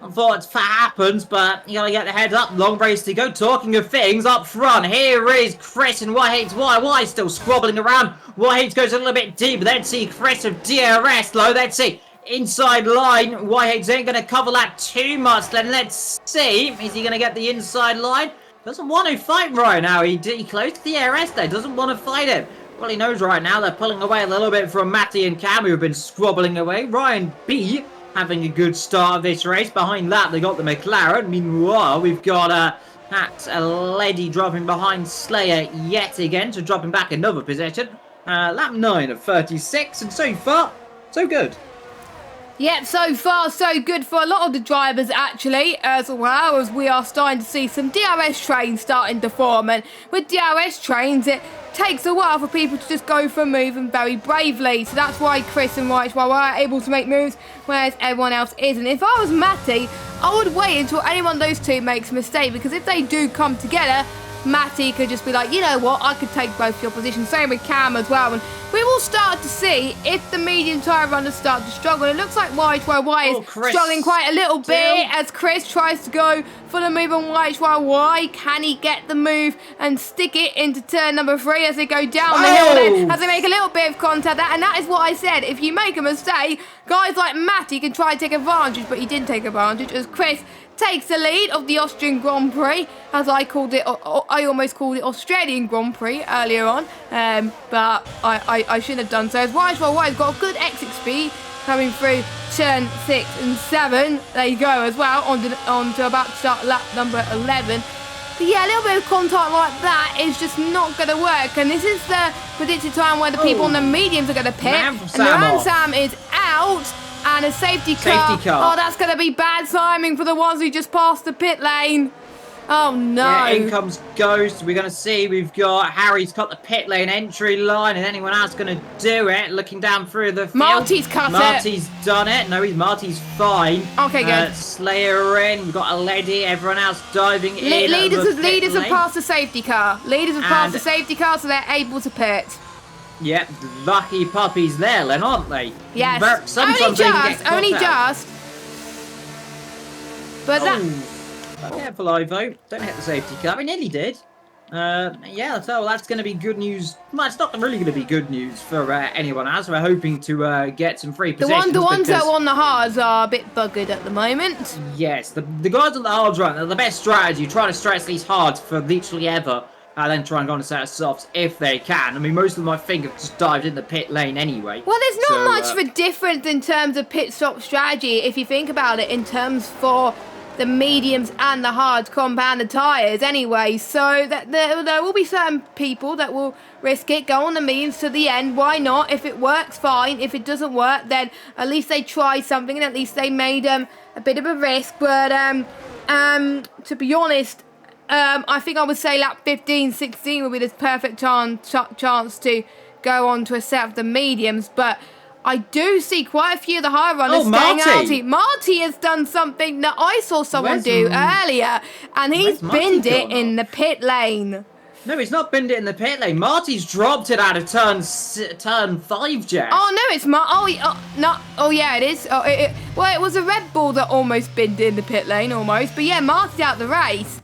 Unfortunately, happens, but you gotta get the head up. Long race to go. Talking of things, up front, here is Chris and Whitehate's White still squabbling around. Whitehates goes a little bit deep. Let's see Chris of DRS low. Let's see. Inside line, Whitehates ain't going to cover that too much. Then let's see, is he going to get the inside line? Doesn't want to fight right now. He closed the DRS there, doesn't want to fight him. Well, he knows right now they're pulling away a little bit from Matty and Cam, who have been squabbling away. Ryan B having a good start of this race. Behind that, they got the McLaren. Meanwhile, we've got a lady dropping behind Slayer yet again, so dropping back another position. Lap 9 of 36, and so far, so good. Yep, so far so good for a lot of the drivers actually, as well as we are starting to see some DRS trains starting to form, and with DRS trains it takes a while for people to just go for a move and very bravely, so that's why Chris and White are able to make moves whereas everyone else isn't. If I was Matty, I would wait until any one of those two makes a mistake, because if they do come together, Matty could just be like, you know what, I could take both your positions. Same with Cam as well. And we will start to see if the medium tyre runners start to struggle. It looks like White is struggling quite a little bit as Chris tries to go for the move on White. Can he get the move and stick it into turn number 3 as they go down the hill then, as they make a little bit of contact? And that is what I said. If you make a mistake, guys like Matty can try and take advantage, but he didn't take advantage as Chris takes the lead of the Austrian Grand Prix, as I called it. I almost called it Australian Grand Prix earlier on, but I shouldn't have done so. As White's got a good exit speed coming through turn 6 and 7. There you go as well, on to about to start lap number 11. But yeah, a little bit of contact like that is just not going to work. And this is the predicted time where the people on the mediums are going to pit. And Sam is out. And a safety car. Oh, that's going to be bad timing for the ones who just passed the pit lane. Oh, no. Yeah, in comes Ghost. We're going to see we've got Harry's got the pit lane entry line, and anyone else going to do it. Looking down through the field. Marty's cut Marty's done it. No, Marty's fine. Okay, good. Slayer in. We've got a lady. Everyone else diving in. Leaders have passed the safety car. Leaders have passed the safety car, so they're able to pit. Yep, lucky puppies there, then, aren't they? Yes. Only just. But careful, Ivo. Don't hit the safety car. We nearly did. Yeah, so that's going to be good news. Well, it's not really going to be good news for anyone else. We're hoping to get some free positions. The ones that are on the hards are a bit buggered at the moment. Yes, the guys on the hards run are the best strategy. Try to stress these hards for literally ever. Then try and go on a set of softs if they can. I mean, most of them, I think, have just dived in the pit lane anyway. Well, there's not much of a difference in terms of pit stop strategy, if you think about it, in terms for the mediums and the hards compounded tyres anyway. So that there will be certain people that will risk it, go on the mediums to the end. Why not? If it works, fine. If it doesn't work, then at least they tried something and at least they made a bit of a risk. But to be honest, I think I would say lap 15, 16 would be the perfect chance to go on to a set of the mediums. But I do see quite a few of the high runners staying out. Marty has done something that I saw someone do earlier, and he's binned it in the pit lane. No, he's not binned it in the pit lane. Marty's dropped it out of turn 5, Jeff. Oh, no, it's Oh, yeah, it is. Well, it was a Red Bull that almost binned it in the pit lane, almost. But yeah, Marty's out the race.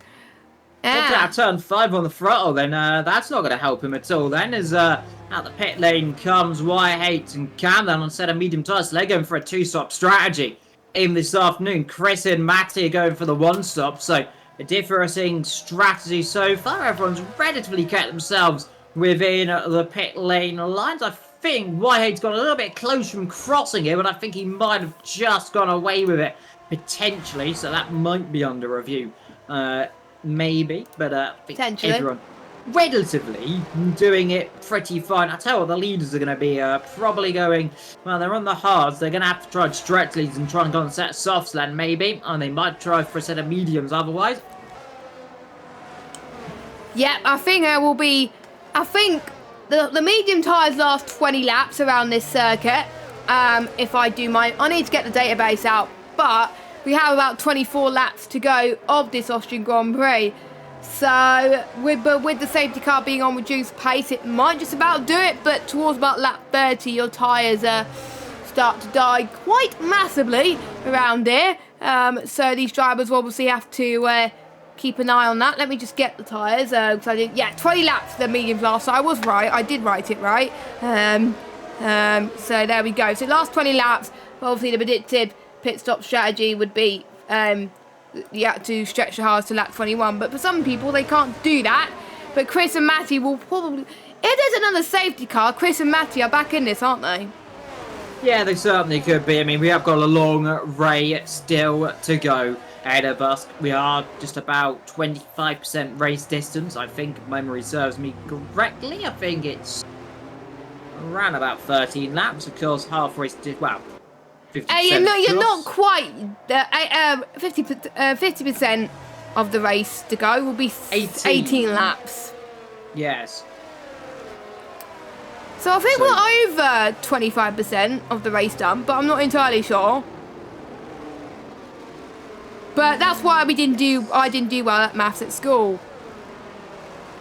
Yeah. Turn 5 on the throttle, then that's not going to help him at all. Then as out the pit lane comes Whitehates and Cam, then on set of medium tyres. So they're going for a 2-stop strategy in this afternoon. Chris and Matty are going for the 1-stop. So a differing strategy so far. Everyone's relatively kept themselves within the pit lane lines. I think Whitehates got a little bit close from crossing it, but I think he might have just gone away with it potentially. So that might be under review. Maybe, but everyone relatively doing it pretty fine. I tell you what, the leaders are going to be probably going, well, they're on the hards. They're going to have to try stretch leads and try and go on a set of softs then, maybe. And they might try for a set of mediums otherwise. Yeah, I think the medium tyres last 20 laps around this circuit. If I do I need to get the database out, but we have about 24 laps to go of this Austrian Grand Prix. So, with the safety car being on reduced pace, it might just about do it, but towards about lap 30, your tyres start to die quite massively around here. So these drivers will obviously have to keep an eye on that. Let me just get the tyres. So I did, 20 laps for the medium class. So I was right. I did write it right. So there we go. So last 20 laps, obviously the predicted pit stop strategy would be you have to stretch the hard to lap 21. But for some people, they can't do that. But Chris and Matty will probably... If there's another safety car, Chris and Matty are back in this, aren't they? Yeah, they certainly could be. I mean, we have got a long race still to go ahead of us. We are just about 25% race distance, I think, if memory serves me correctly. I think it's around about 13 laps. Of course, half race, well, 50%. You're not quite 50% of the race to go will be 18 laps. Yes. So I think we're over 25% of the race done, but I'm not entirely sure. But that's why I didn't do well at maths at school.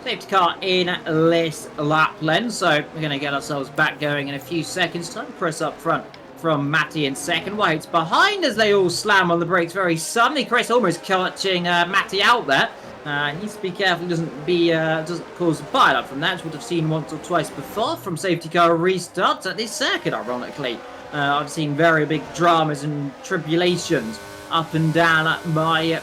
Safety car in this lap lens, so we're going to get ourselves back going in a few seconds' time. Chris up front from Matty in second. White's behind as they all slam on the brakes very suddenly. Chris almost catching Matty out there. Needs to be careful he doesn't cause a pile-up from that, which would have seen once or twice before from safety car restarts at this circuit, ironically. I've seen very big dramas and tribulations up and down my,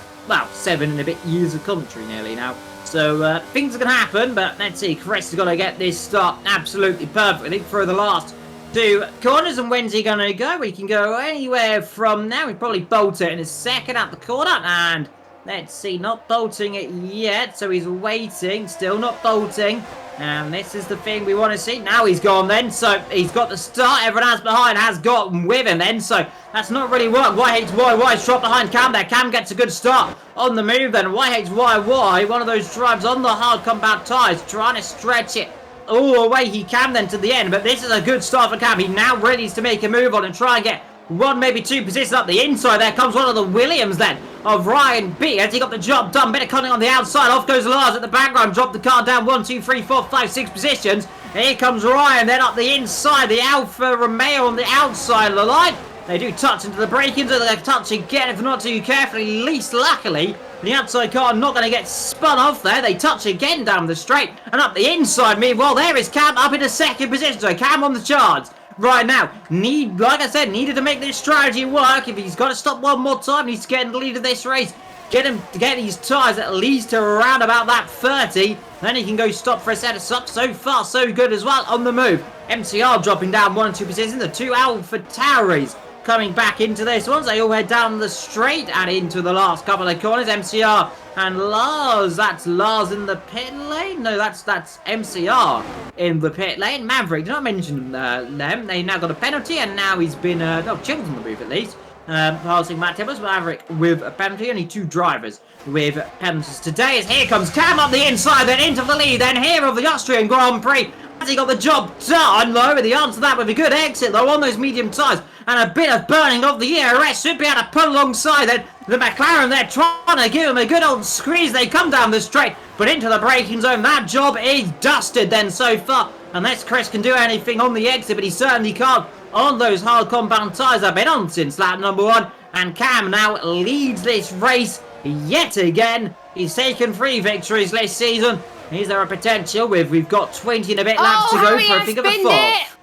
7 and a bit years of commentary nearly now. So things are going to happen, but let's see. Chris has got to get this start absolutely perfectly through the last 2 corners. And when's he going to go? He can go anywhere from now. He'll probably bolt it in a second at the corner. And let's see, not bolting it yet. So he's waiting, still not bolting. And this is the thing we want to see. Now he's gone then. So he's got the start. Everyone else behind has got with him then. So that's not really worked. YHYY's dropped behind Cam there. Cam gets a good start on the move then. YHYY, one of those drives on the hard compound tyres, trying to stretch it all the way he can then to the end. But this is a good start for Cam. He now ready to make a move on and try and get 1, maybe 2 positions up the inside. There comes one of the Williams then of Ryan B. Has he got the job done? Bit of cutting on the outside. Off goes Lars at the background. Drop the car down 1, 2, 3, 4, 5, 6 positions. Here comes Ryan then up the inside. The Alfa Romeo on the outside of the line. They do touch into the break-ins. They touch again if not too carefully. Least luckily, the outside car not going to get spun off there. They touch again down the straight and up the inside. Meanwhile, there is Cam up in a second position. So Cam on the charge right now. Like I said, needed to make this strategy work. If he's got to stop one more time, needs to get in the lead of this race. Get him to get these tyres at least to around about that 30. Then he can go stop for a set of stops. So far, so good as well on the move. MCR dropping down 1 and 2 positions. The 2 Alpha Tauris coming back into this once they all head down the straight and into the last couple of corners. MCR and Lars. That's Lars in the pit lane. No, that's MCR in the pit lane. Maverick, did not mention them. They now got a penalty and now he's been chilled on the move at least. Passing Matt Tibbers. Maverick with a penalty. Only 2 drivers with penalties today. As here comes Cam up the inside, then into the lead, then here of the Austrian Grand Prix. Has he got the job done though? The answer to that with a good exit though on those medium tyres and a bit of burning of the ERS. Should be able to pull alongside then the McLaren. They're trying to give him a good old squeeze. They come down the straight but into the braking zone. That job is dusted then so far. Unless Chris can do anything on the exit, but he certainly can't on those hard compound tyres I've been on since lap number 1. And Cam now leads this race yet again. He's taken 3 victories this season. Is there a potential we've got 20 and a bit laps to go for I think of a 4th.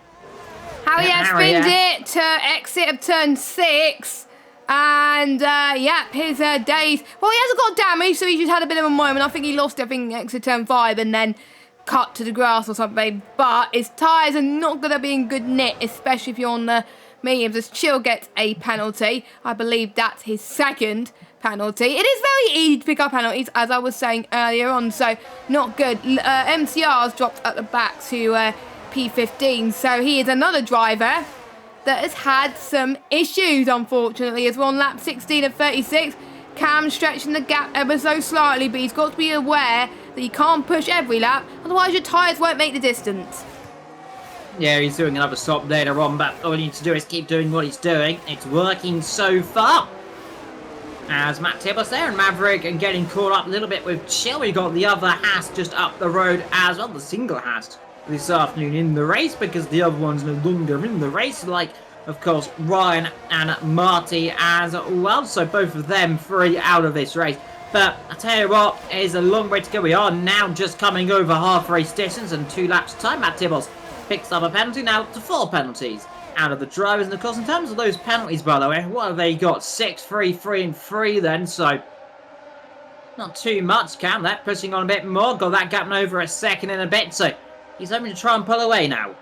Harry has spinned it to exit of turn 6. And, his days... Well, he hasn't got damage, so he just had a bit of a moment. I think he lost, exit turn 5 and then cut to the grass or something. But his tyres are not going to be in good nick, especially if you're on the mediums. As Chill gets a penalty. I believe that's his 2nd penalty. It is very easy to pick up penalties, as I was saying earlier on, so not good. MCR's dropped at the back to P15, so he is another driver that has had some issues, unfortunately, as we're on lap 16 of 36. Cam stretching the gap ever so slightly, but he's got to be aware that he can't push every lap, otherwise your tyres won't make the distance. Yeah, he's doing another stop later on, but all he needs to do is keep doing what he's doing. It's working so far. as Matt Tibbs there and Maverick and getting caught up a little bit with Chill. We got the other Hast just up the road as well, the single Hast this afternoon in the race because the other one's no longer in the race, like of course Ryan and Marty as well. So both of them free out of this race. But I tell you what, it is a long way to go. We are now just coming over half race distance and 2 laps time. Matt Tibbs picks up a penalty now to 4 penalties out of the drivers. And of course, in terms of those penalties, by the way, what have they got? 6, 3, 3 and 3 then. So not too much. Cam, that pushing on a bit more. Got that gap over a second in a bit. So he's hoping to try and pull away now.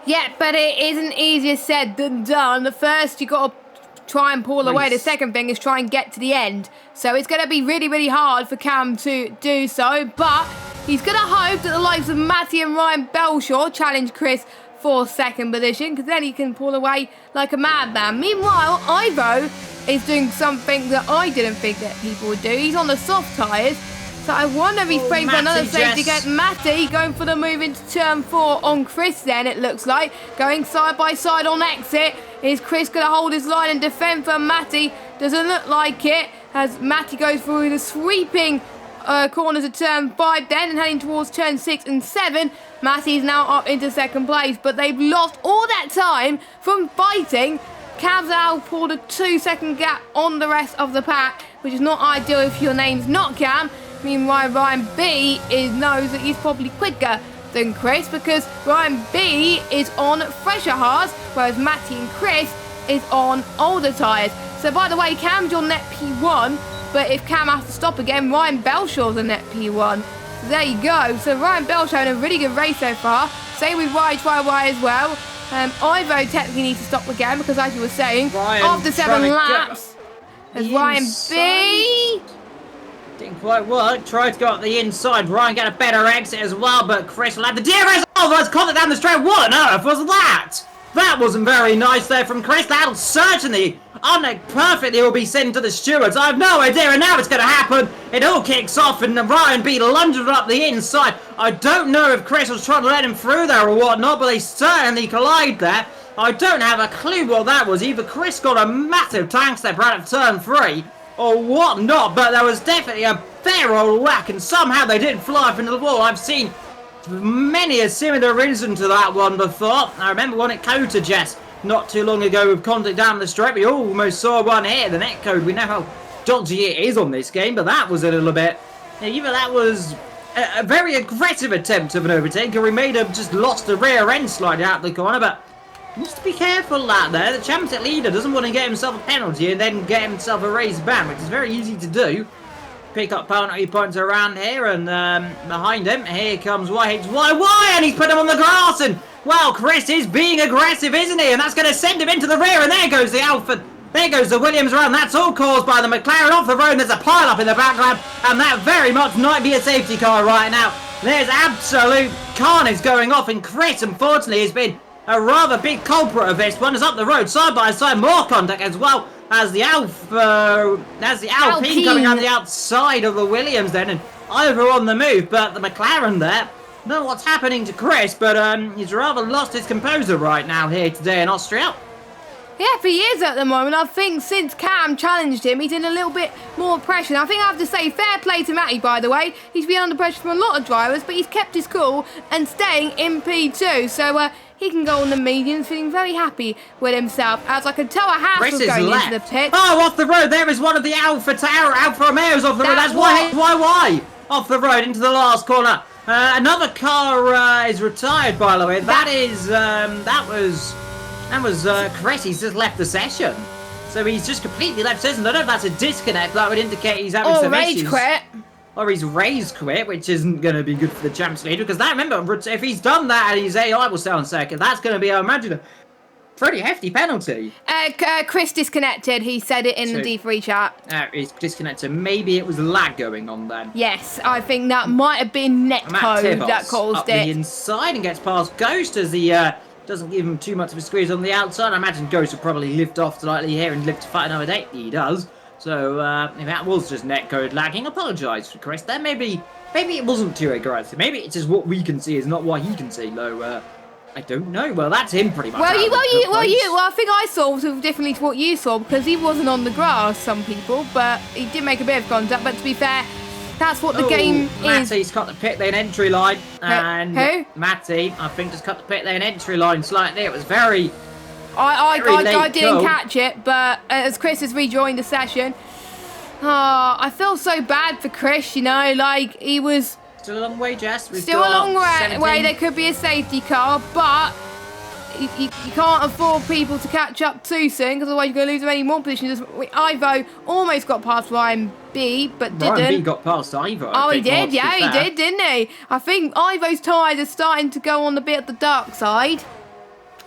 Yeah, but it isn't easier said than done. The first, you got to try and pull away. The second thing is try and get to the end. So it's going to be really, really hard for Cam to do so. But he's going to hope that the likes of Matty and Ryan Belshaw challenge Chris for second position, because then he can pull away like a madman. Meanwhile, Ivo is doing something that I didn't think that people would do. He's on the soft tyres. So I wonder if he's praying for another safety against Matty, going for the move into turn 4 on Chris then, it looks like. Going side by side on exit. Is Chris going to hold his line and defend for Matty? Doesn't look like it, as Matty goes through the sweeping corners of turn 5 then and heading towards turn 6 and 7. Matty's now up into second place, but they've lost all that time from fighting. Cam's now pulled a 2-second gap on the rest of the pack, which is not ideal if your name's not Cam. Meanwhile, Ryan B knows that he's probably quicker than Chris, because Ryan B is on fresher hards, whereas Matty and Chris is on older tyres. So by the way, Cam's your net P1, but if Cam has to stop again, Ryan Belshaw's a net P1. So there you go. So Ryan Belshaw having a really good race so far. Same with YYY as well. Ivo technically needs to stop again because, as you were saying, after 7 laps, as Ryan B didn't quite work. Tried to go up the inside. Ryan got a better exit as well, but Chris will have the DRS. Oh, that's caught it down the straight. What on earth was that? That wasn't very nice there from Chris. That'll certainly, perfectly will be sent to the stewards. I have no idea, and now it's going to happen. It all kicks off, and Ryan B lunged up the inside. I don't know if Chris was trying to let him through there or whatnot, but they certainly collide there. I don't have a clue what that was. Either Chris got a massive tank step right at turn 3, or whatnot, but there was definitely a fair old whack, and somehow they didn't fly up into the wall. I've seen many a similar incident to that one before. I remember one at Kota Jess not too long ago with contact down the straight. We almost saw one here, the net code. We know how dodgy it is on this game, but that was a little bit, either that was a very aggressive attempt of an overtake, or he may have just lost the rear end slightly out the corner, but needs to be careful that there. The championship leader doesn't want to get himself a penalty and then get himself a race ban, which is very easy to do. Pick up penalty points around here, and behind him, here comes YHYY, and he's put him on the grass, and, well, Chris is being aggressive, isn't he? And that's going to send him into the rear, and there goes the Alfa, there goes the Williams run. That's all caused by the McLaren off the road, and there's a pile-up in the background, and that very much might be a safety car right now. There's absolute carnage going off, and Chris, unfortunately, has been a rather big culprit of this one. Is up the road, side by side, more contact as well as the Alpine coming on the outside of the Williams then, and over on the move. But the McLaren there, I don't know what's happening to Chris, but he's rather lost his composure right now here today in Austria. Yeah, he is at the moment. I think since Cam challenged him, he's in a little bit more pressure. And I think I have to say, fair play to Matty, by the way. He's been under pressure from a lot of drivers, but he's kept his cool and staying in P2. So he can go on the mediums, feeling very happy with himself. As I can tell, a house was going into the pit. Oh, off the road. There is one of the Alfa Romeos off the road. That's YY off the road into the last corner. Another car is retired, by the way. That was Chris. He's just left the session. So he's just completely left the session. I don't know if that's a disconnect. That would indicate he's having some issues. Or rage quit. Or he's raised quit, which isn't going to be good for the Champions League. Because that, remember, if he's done that and his AI will stay on second, that's going to be, I imagine, a pretty hefty penalty. Chris disconnected. He said it in the D3 chat. He's disconnected. Maybe it was lag going on then. Yes, I think that might have been netcode that caused up it. The inside and gets past Ghost as he doesn't give him too much of a squeeze on the outside. I imagine Ghost will probably lift off slightly here and live to fight another day. He does. So if that was just netcode lagging, apologise for Chris there. Maybe it wasn't too aggressive. Maybe it's just what we can see is not what he can see. Though I don't know. Well, that's him pretty much. Well, out of the good place. I think I saw sort of differently to what you saw because he wasn't on the grass. Some people, but he did make a bit of contact. But to be fair, that's what the game is. Matty's cut the pit lane entry line, and who? Matty, I think, just cut the pit lane entry line slightly. It was very. I didn't goal. catch it, but as Chris has rejoined the session, I feel so bad for Chris. You know, like he was. Still a long way, Jess. We've Still a got long way. 17. There could be a safety car, but you can't afford people to catch up too soon because otherwise you're going to lose many more positions. Ivo almost got past Ryan B, but didn't. Ryan B got past Ivo. Oh, he did. Yeah, he did, didn't he? I think Ivo's tyres are starting to go on a bit of the dark side.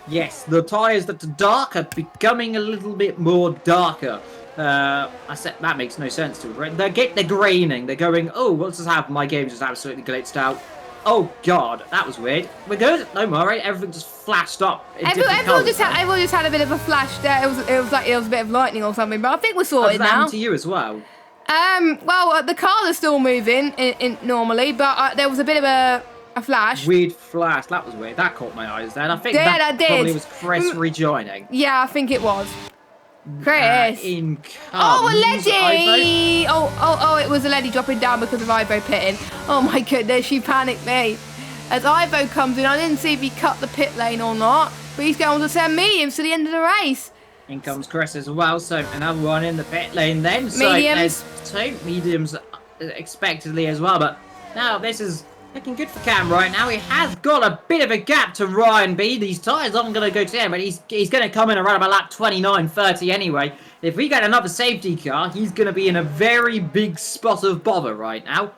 Yes, the tyres that are dark are becoming a little bit more darker. I said that makes no sense to me. They're graining. They're going, oh, what's just happened? My game just absolutely glitched out. Oh God, that was weird. We're good. No worry. Everything just flashed up. Everyone just had a bit of a flash there. It was like it was a bit of lightning or something. But I think we're sorted now. Happened to you as well? Well, the cars are still moving in normally, but there was a bit of a flash. Weird flash. That was weird. That caught my eyes then. I think Yeah, that did. probably was Chris rejoining. Yeah, I think it was. Chris. In comes Oh, a Leddy! Ivo. Oh, it was a Leddy dropping down because of Ivo pitting. Oh my goodness, she panicked me. As Ivo comes in, I didn't see if he cut the pit lane or not, but he's going to send mediums to the end of the race. In comes Chris as well, so another one in the pit lane then. Mediums. So there's two mediums expectedly as well, but now this is looking good for Cam right now. He has got a bit of a gap to Ryan B. These tyres aren't going to go to him, but he's going to come in around about lap 29, 30 anyway. If we get another safety car, he's going to be in a very big spot of bother right now.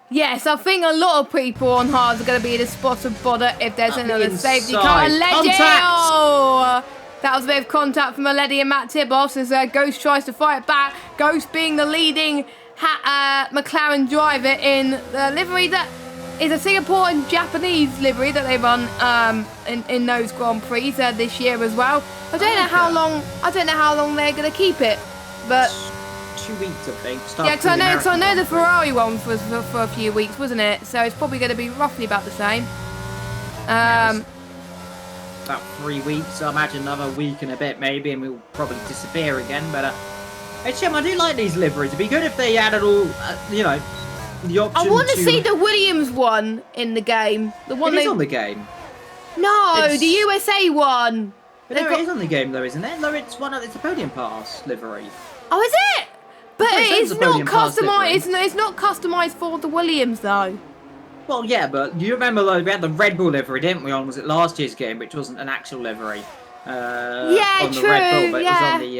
Yes, I think a lot of people on hards are going to be in a spot of bother if there's another safety car. Oh, that was a bit of contact from Leddy and Matt Tibos as Ghost tries to fight back. Ghost being the leading McLaren driver in the livery that is a Singapore and Japanese livery that they run in those Grand Prix this year as well. I don't know how long. I don't know how long they're going to keep it, but 2 weeks I think. yeah, because I know the Ferrari one was for a few weeks, wasn't it? So it's probably going to be roughly about the same. About 3 weeks. I imagine another week and a bit maybe, and we'll probably disappear again. But hey, Chim, I do like these liveries. It'd be good if they added all, the option. I want to see the Williams one in the game. The one It is on the game. No, the USA one. But no, it is on the game though, isn't it? No, it's a podium pass livery. Oh, is it? But Yeah, it it's says the not podium pass customized. livery. It's not customized for the Williams though. Well, yeah, but you remember though, we had the Red Bull livery, didn't we? Was it last year's game, which wasn't an actual livery? Yeah, on the true, Red Bull, but yeah. it was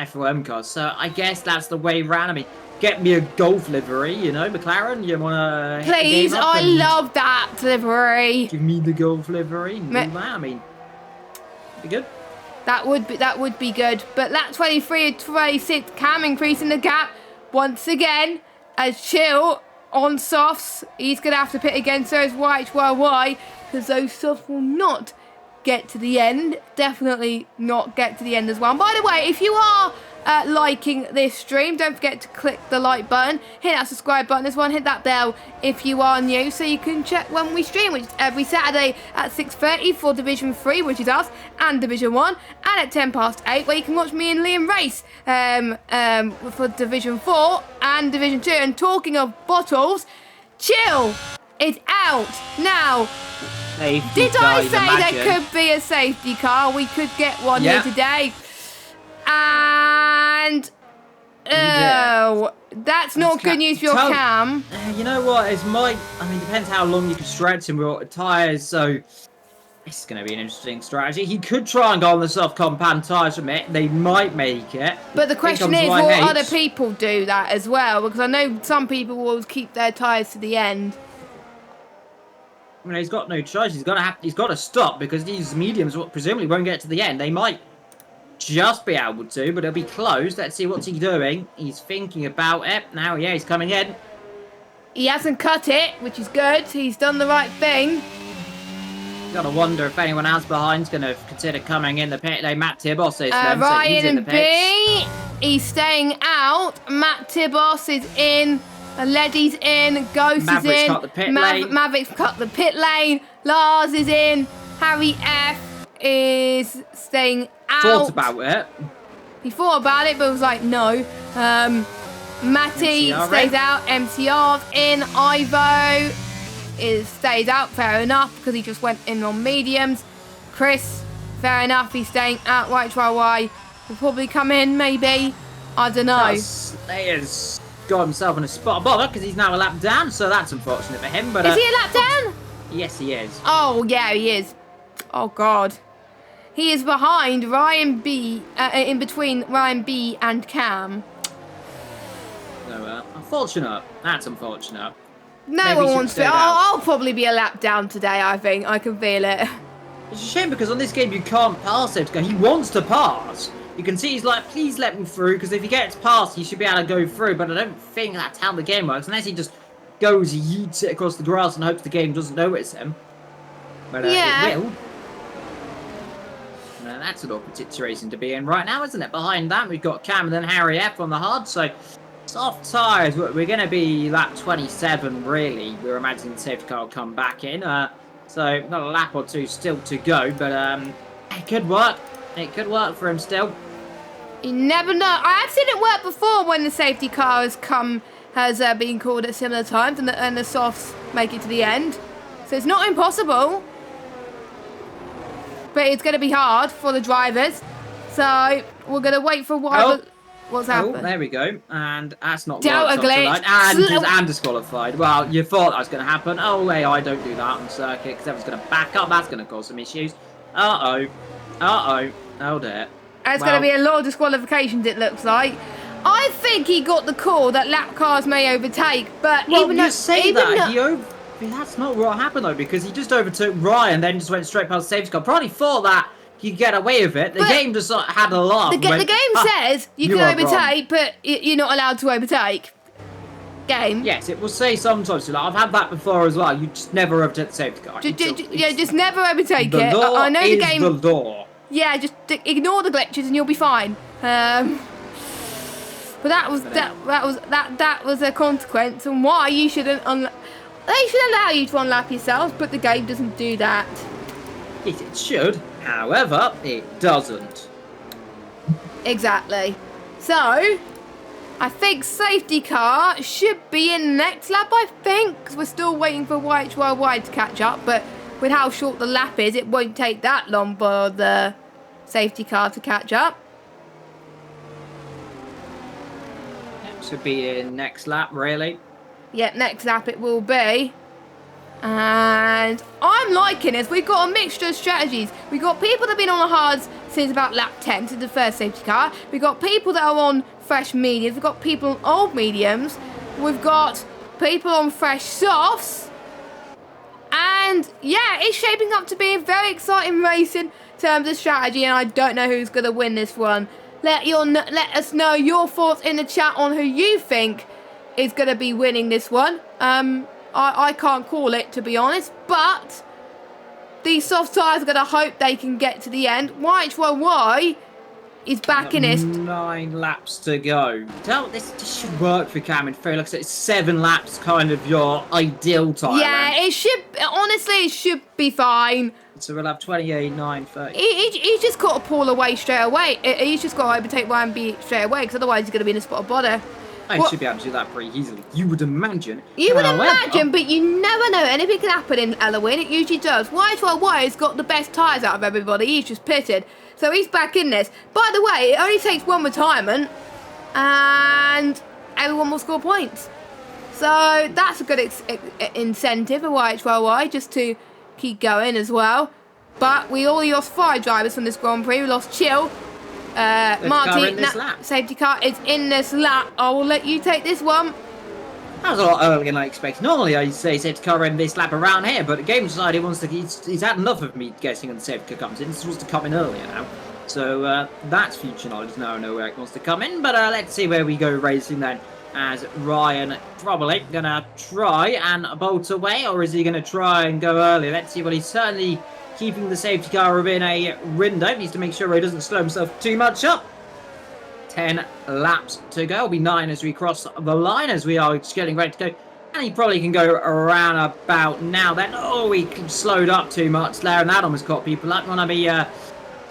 on the FOM cars. So I guess that's the way round. I mean, get me a golf livery, McLaren. You want to? Please, I love that livery. Give me the golf livery. And do that. I mean, be good. That would be good. But lap 23 and 26, Cam increasing the gap once again as Chill on softs. He's going to have to pit again, so is YHYY, because those softs will not get to the end. Definitely not get to the end as well. And by the way, if you are liking this stream, don't forget to click the like button, hit that subscribe button as well, and hit that bell if you are new, so you can check when we stream, which is every Saturday at 6:30 for Division 3, which is us, and Division 1, and at 8:10, where you can watch me and Liam race for Division 4 and Division 2. And talking of bottles, Chill is out now. Did I say there could be a safety car? We could get one here today. And that's not good news for your Cam. You know what? Depends how long you can stretch him with tyres. So it's going to be an interesting strategy. He could try and go on the soft compound tyres from it. They might make it. But the question is, will other people do that as well? Because I know some people will keep their tyres to the end. I mean, he's got no choice. He's got to stop because these mediums presumably won't get to the end. They might just be able to, but it'll be close. Let's see what's he doing. He's thinking about it. Now, yeah, he's coming in. He hasn't cut it, which is good. He's done the right thing. Gotta wonder if anyone else behind's gonna consider coming in the pit lane. Matt Tibos is Ryan and B. He's staying out. Matt Tibos is in. Leddy's in. Ghost Maverick's is in. cut the pit lane. Maverick's cut the pit lane. Lars is in. Harry F is staying out. Thought about it. He thought about it, but was like, no. Matty MCR stays in. out. MCR's in. Ivo stays out. Fair enough, because he just went in on mediums. Chris, fair enough. He's staying out. YHYY will probably come in, maybe. I don't know. Slayer's got himself in a spot of bother because he's now a lap down, so that's unfortunate for him. But Is he a lap down? yes, he is. Oh, yeah, he is. Oh, God. He is behind Ryan B, in between Ryan B and Cam. So, unfortunate. That's unfortunate. No Maybe one he wants should to. stay down. I'll probably be a lap down today, I think. I can feel it. It's a shame because on this game you can't pass it. He wants to pass. You can see he's like, please let me through, because if he gets past, he should be able to go through. But I don't think that's how the game works, unless he just goes, he yeets it across the grass and hopes the game doesn't notice him. But Yeah. it will. That's an awkward situation to be in right now, isn't it? Behind that, we've got Cam and then Harry F on the hard, so soft tyres. We're going to be lap 27, really. We're imagining the safety car will come back in. So, not a lap or two still to go, but it could work. It could work for him still. You never know. I have seen it work before when the safety car has been called at similar times and the softs make it to the end. So it's not impossible. But it's going to be hard for the drivers. So we're going to wait for what's happened. Oh, there we go. And that's not Delta glitch. And disqualified. Well, you thought that was going to happen. Oh, AI, don't do that on circuit because everyone's going to back up. That's going to cause some issues. Uh-oh. Uh-oh. Oh, dear. There's going to be a lot of disqualifications, it looks like. I think he got the call that lap cars may overtake, but Well, even you though... say that, that's not what happened, though, because he just overtook Ryan, then just went straight past the safety car. Probably thought that he'd get away with it. The game just had a laugh. The game says you can overtake, but you're not allowed to overtake. Game. Yes, it will say sometimes. Like, I've had that before as well. You just never overtake the safety car. Just never overtake it. Law I know is the game. The law. Yeah, just ignore the glitches and you'll be fine. But that was a consequence, and why you shouldn't they should allow you to unlap yourselves, but the game doesn't do that. It should, however, it doesn't. Exactly. So, I think safety car should be in next lap, I think, because we're still waiting for YHYY to catch up, but with how short the lap is, it won't take that long for the safety car to catch up. Should be in next lap, really. Yep, next lap it will be. And I'm liking this. We've got a mixture of strategies. We've got people that have been on the hards since about lap 10, since the first safety car. We've got people that are on fresh mediums. We've got people on old mediums. We've got people on fresh softs. And yeah, it's shaping up to be a very exciting race in terms of strategy, and I don't know who's going to win this one. Let us know your thoughts in the chat on who you think is going to be winning this one. I can't call it, to be honest, but these soft tyres are going to hope they can get to the end. YHYY is back in it. 9 laps to go. This should work for Cam in theory. Like I said, it's 7 laps, kind of your ideal time. Yeah, it should. Honestly, it should be fine. So we'll have 28, 9, 30. He's just got to pull away straight away. He's just got to overtake Ryan B straight away, because otherwise he's going to be in a spot of bother. I should be able to do that pretty easily. You would imagine. You would imagine, but you never know. Anything can happen in Halloween. It usually does. YHYY has got the best tyres out of everybody. He's just pitted. So he's back in this. By the way, it only takes one retirement, and everyone will score points. So that's a good incentive for YHYY, just to keep going as well. But we only lost 5 drivers from this Grand Prix. We lost Chill. Marty, safety car is in this lap. I will let you take this one. That was a lot earlier than I expected. Normally I say safety car in this lap around here, but the game decided he's had enough of me guessing when the safety car comes in. This was to come in earlier now. So that's future knowledge. Now I know where it wants to come in, but let's see where we go racing then. As Ryan probably gonna try and bolt away, or is he gonna try and go early? Let's see. Well, he's certainly keeping the safety car within a window. Needs to make sure he doesn't slow himself too much up. 10 laps to go. It'll be 9 as we cross the line, as we are just getting ready to go And he probably can go around about now then. Oh, he slowed up too much there, and that almost caught people up. Want to be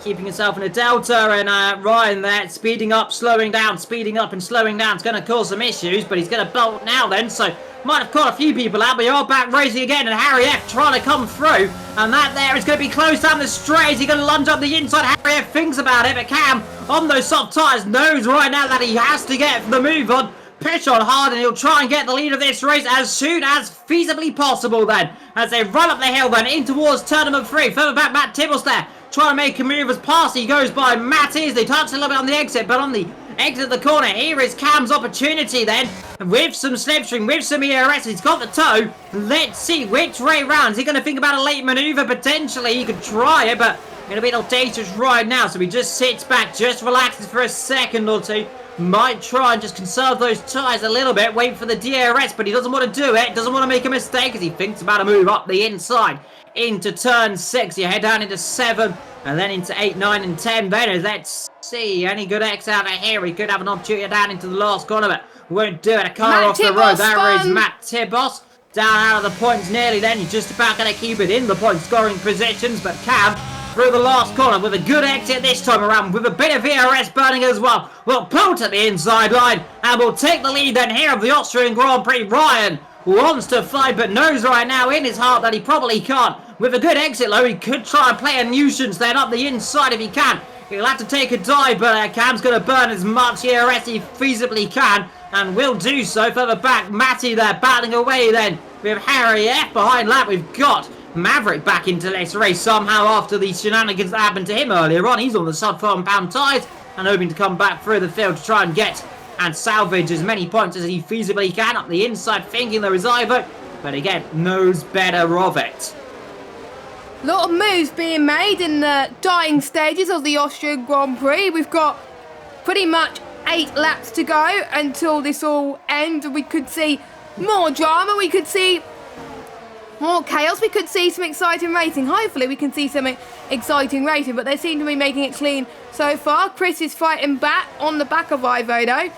keeping himself in a delta, and Ryan there speeding up, slowing down, speeding up and slowing down. It's going to cause some issues, but he's going to bolt now then, so might have caught a few people out, but you're back racing again, and Harry F trying to come through, and that there is going to be close down the straight. He's going to lunge up the inside. Harry F thinks about it, but Cam on those soft tyres knows right now that he has to get the move on. Push on hard, and he'll try and get the lead of this race as soon as feasibly possible then, as they run up the hill then in towards turn number 3. Further back, Matt Tibbles there trying to make a move as past he goes by Matties. They touch a little bit on the exit, but on the exit of the corner, here is Cam's opportunity then, with some slipstream, with some ERS. He's got the toe. Let's see which way round. Is he going to think about a late manoeuvre? Potentially, he could try it, but it'll be audacious right now, so he just sits back, just relaxes for a second or two. Might try and just conserve those tyres a little bit, wait for the DRS, but he doesn't want to do it, doesn't want to make a mistake as he thinks about a move up the inside into turn 6. You head down into 7 and then into 8, 9 and 10. Then let's see, any good X out of here. He could have an opportunity down into the last corner, but won't do it. A car off the road. There is Matt Tibos down out of the points nearly then. He's just about going to keep it in the point scoring positions, but Cam through the last corner with a good exit this time around, with a bit of VRS burning as well. Will pull to the inside line and will take the lead then here of the Austrian Grand Prix. Ryan wants to fight, but knows right now in his heart that he probably can't. With a good exit though, he could try and play a nuisance then up the inside if he can. He'll have to take a dive, but Cam's going to burn as much ERS as he feasibly can, and will do so. Further back, Matty there battling away then with Harry F behind that. We've got Maverick back into this race somehow after the shenanigans that happened to him earlier on. He's on the sub-4 pound tyres and hoping to come back through the field to try and get and salvage as many points as he feasibly can up the inside, thinking there is Ivo, but again, knows better of it. A lot of moves being made in the dying stages of the Austrian Grand Prix. We've got pretty much 8 laps to go until this all ends. We could see more drama, we could see more chaos, we could see some exciting racing. Hopefully we can see some exciting racing, but they seem to be making it clean so far. Chris is fighting back on the back of Ivo though.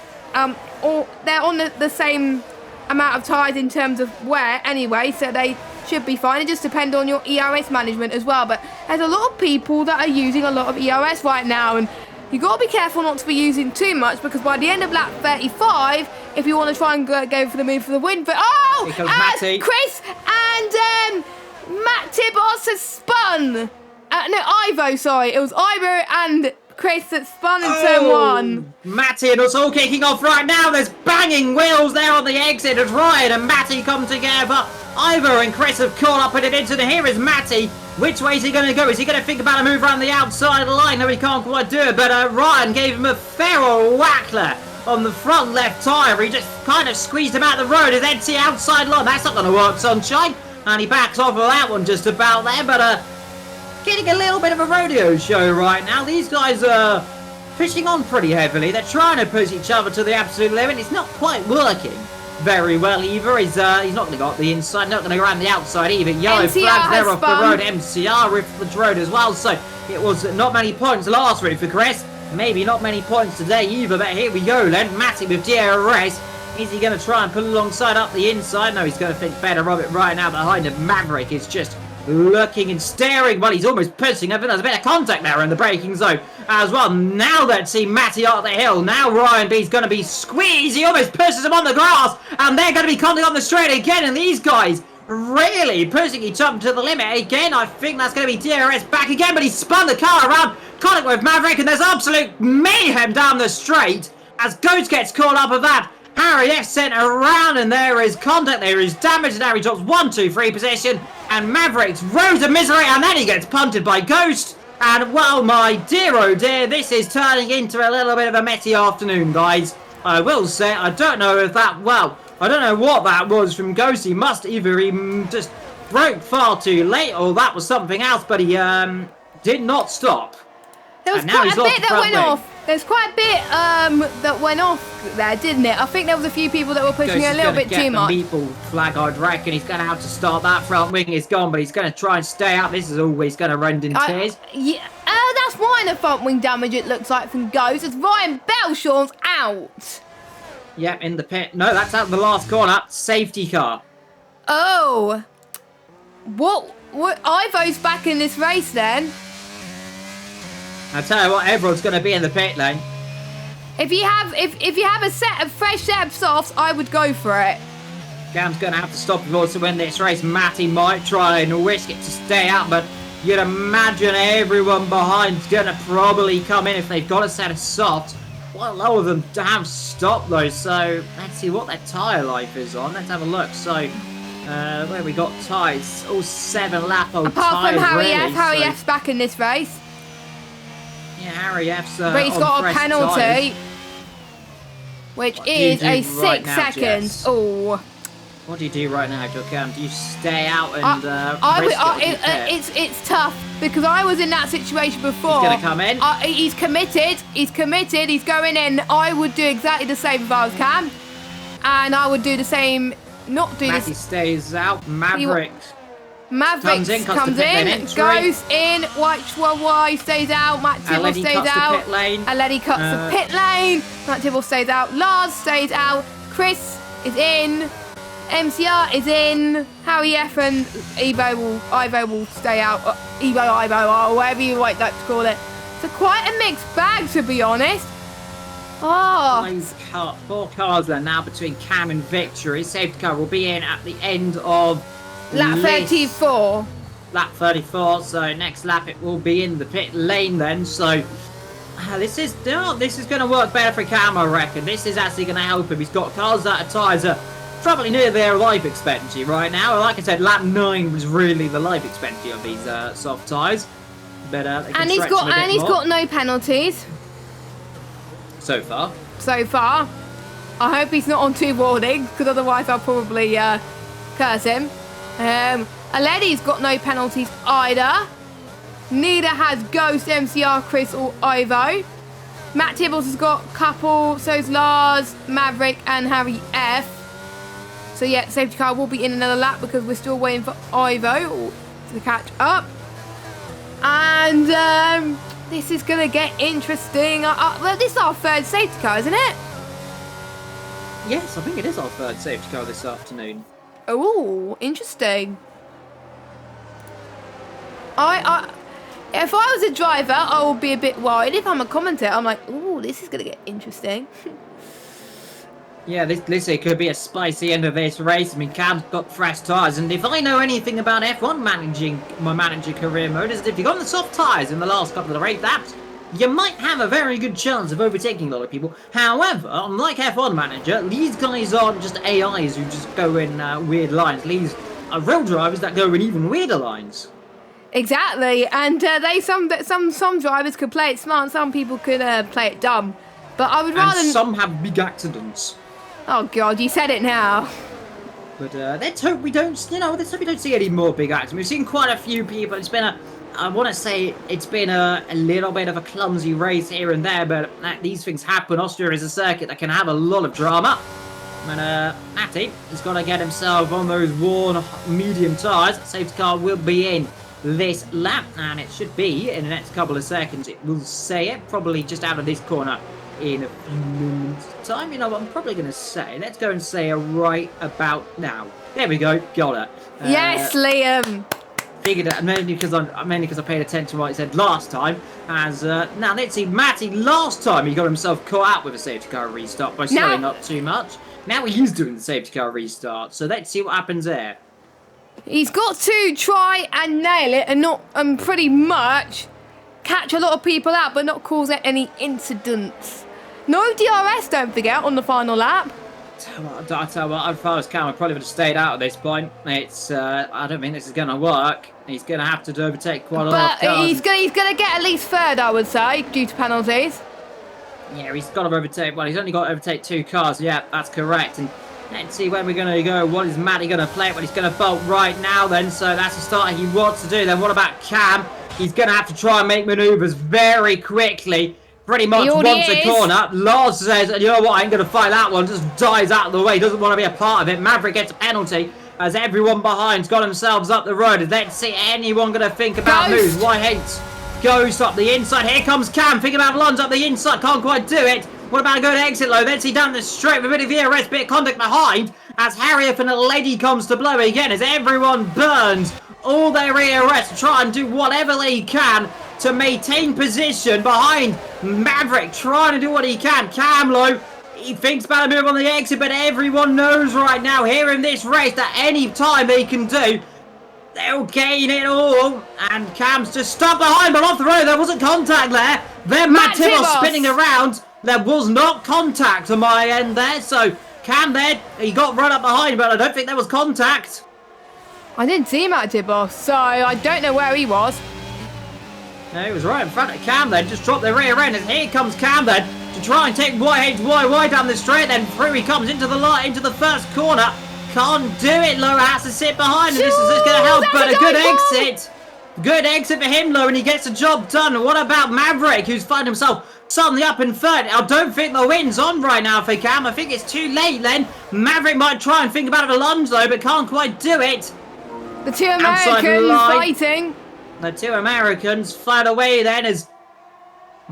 Or they're on the same amount of tyres in terms of wear anyway, so they should be fine. It just depends on your ERS management as well, but there's a lot of people that are using a lot of ERS right now, and you've got to be careful not to be using too much, because by the end of lap 35, if you want to try and go for the move for the win, but Here comes Matty. Chris and Matt Tibos has spun. No, Ivo, sorry. It was Ivo and Chris that spun in turn 1. Matty and us all kicking off right now. There's banging wheels there on the exit as Ryan and Matty come together. Ivo and Chris have caught up with it into the. Here is Matty. Which way is he going to go? Is he going to think about a move around the outside of the line? No, he can't quite do it, but Ryan gave him a feral whack there on the front left tyre. He just kind of squeezed him out of the road and then see outside line. That's not going to work, sunshine. And he backs off of that one just about there, but getting a little bit of a rodeo show right now. These guys are pushing on pretty heavily. They're trying to push each other to the absolute limit. It's not quite working very well either. He's not going to go up the inside, not going to go around the outside either. Yellow flags there off the road. MCR ripped the road as well, so it was not many points last week for Chris. Maybe not many points today either, but here we go then. Matty with DRS. Is he going to try and pull alongside up the inside? No, he's going to think better of it right now. Behind him, Maverick is just looking and staring. Well, he's almost pushing. I think there's a bit of contact there in the braking zone as well. Now let's see Matty up the hill. Now Ryan B's going to be squeezed. He almost pushes him on the grass, and they're going to be contact on the straight again. And these guys really pushing each other to the limit again. I think that's going to be DRS back again, but he spun the car around. Contact with Maverick, and there's absolute mayhem down the straight as Ghost gets caught up of that. Harry F sent around, and there is contact, there is damage, and now he drops 1, 2, 3 position, and Maverick's Rose of Misery, and then he gets punted by Ghost. And well, my dear oh dear, this is turning into a little bit of a messy afternoon, guys. I will say, I don't know if that, well, I don't know what that was from Ghost. He must either he just broke far too late, or that was something else, but he did not stop. There was quite a bit that went off. There's quite a bit that went off there, didn't it? I think there was a few people that were pushing it a little bit too much. People flag, I'd reckon. He's going to have to start. That front wing is gone, but he's going to try and stay out. This is always going to end in tears. Yeah, that's minor front wing damage, it looks like, from Ghost, as Ryan Belshaw's out. Yep, in the pit. No, that's out the last corner. Safety car. Oh. What Ivo's back in this race then? I tell you what, everyone's going to be in the pit lane. If you have a fresh set of softs, I would go for it. Cam's going to have to stop in order to win this race. Matty might try and risk it to stay out, but you'd imagine everyone behind's going to probably come in if they've got a set of softs. Well, lower them to have stopped those. So let's see what their tyre life is on. Let's have a look. So where we got tyres, all 7 lap old apart tyres. From Harry really, F. Harry F's back in this race. Yeah, Harry F's but he's got a penalty, tyres. Which is a 6 right now, seconds. Jess? Oh. What do you do right now, Cam? Do you stay out and risk it's tough because I was in that situation before. He's going to come in. He's committed. He's going in. I would do exactly the same if I was Cam. And I would do the same, not do Matty this. stays out. Maverick comes in, goes in, Y stays out, Matt Tibble stays out, Aledi cuts the pit lane, Matt Tibble stays out, Lars stays out, Chris is in, MCR is in, Harry F and Ivo will stay out, Ivo, or whatever you like to call it. So quite a mixed bag, to be honest. Oh. 4 cars there now between Cam and Victory. Safety car will be in at the end of lap 34. Lap 34. So next lap it will be in the pit lane then. So this is going to work better for Cam, I reckon. This is actually going to help him. He's got cars that are tyres are probably near their life expectancy right now. Like I said, lap 9 was really the life expectancy of these soft tyres. But and he's got no penalties. So far. I hope he's not on 2 warnings, because otherwise I'll probably curse him. Aledi's got no penalties either. Neither has Ghost, MCR, Chris or Ivo. Matt Tibbles has got a couple, so's Lars, Maverick and Harry F. So yeah, safety car will be in another lap because we're still waiting for Ivo to catch up. And this is going to get interesting. Well, this is our 3rd safety car, isn't it? Yes, I think it is our 3rd safety car this afternoon. Oh, interesting. If I was a driver, I would be a bit worried. If I'm a commentator, I'm like, ooh, this is going to get interesting. Yeah, this could be a spicy end of this race. I mean, Cam's got fresh tyres, and if I know anything about F1 my manager career mode, is if you've got the soft tyres in the last couple of the race laps, you might have a very good chance of overtaking a lot of people. However, unlike F1 Manager, these guys aren't just AIs who just go in weird lines. These are real drivers that go in even weirder lines. Exactly, and some drivers could play it smart, some people could play it dumb. But I would rather. And some have big accidents. Oh God, you said it now. But let's hope we don't. Let's hope we don't see any more big accidents. We've seen quite a few people. It's been I want to say it's been a little bit of a clumsy race here and there, but these things happen. Austria is a circuit that can have a lot of drama. And Matty, he's got to get himself on those worn medium tyres. Safety car will be in this lap, and it should be in the next couple of seconds. It will say it, probably just out of this corner in a few minutes time. You know what I'm probably going to say? Let's go and say it right about now. There we go. Got it. Yes, Liam. Figured it, mainly because I paid attention to what he said last time. As now let's see, Matty last time he got himself caught out with a safety car restart by slowing up too much. Now he is doing the safety car restart, so let's see what happens there. He's got to try and nail it and not pretty much catch a lot of people out, but not cause any incidents. No DRS, don't forget, on the final lap. I tell you what, if I was Cam, I probably would have stayed out at this point. It's I don't think this is going to work. He's going to have to overtake quite a lot of cars. But he's going to get at least 3rd, I would say, due to penalties. Yeah, he's got to overtake. Well, he's only got to overtake 2 cars. Yeah, that's correct. And let's see where we're going to go. What is Matty going to play? Well, he's going to bolt right now then. So that's the start he wants to do. Then what about Cam? He's going to have to try and make manoeuvres very quickly. Pretty much wants a corner. Lars says, you know what, I ain't going to fight that one. Just dies out of the way. Doesn't want to be a part of it. Maverick gets a penalty as everyone behind's got themselves up the road. Let's see anyone going to think about moves. Why hates Ghost up the inside. Here comes Cam. Thinking about Lons up the inside. Can't quite do it. What about a good exit low? Then see down the straight with a bit of VRS, bit of contact behind as Harriet and a lady comes to blow again as everyone burns all their ERS to try and do whatever they can to maintain position behind Maverick, trying to do what he can. Cam low. He thinks about a move on the exit, but everyone knows right now here in this race that any time they can do, they'll gain it all. And Cam's just stuck behind, but off the road. There wasn't contact there. Then Matt Tibos spinning around. There was not contact on my end there. So Cam there, he got run up behind, but I don't think there was contact. I didn't see Matt Tibos, so I don't know where he was. No, he was right in front of Cam then. Just dropped the rear end, and here comes Cam then to try and take YHYY down the straight. Then through he comes into the light, into the first corner. Can't do it. Low has to sit behind, and this is just going to help. But a good exit. Good exit for him, Low, and he gets the job done. What about Maverick, who's found himself suddenly up in third? I don't think the win's on right now for Cam. I think it's too late then. Maverick might try and think about a lunge, though, but can't quite do it. The two Americans fighting. The two Americans fight away then as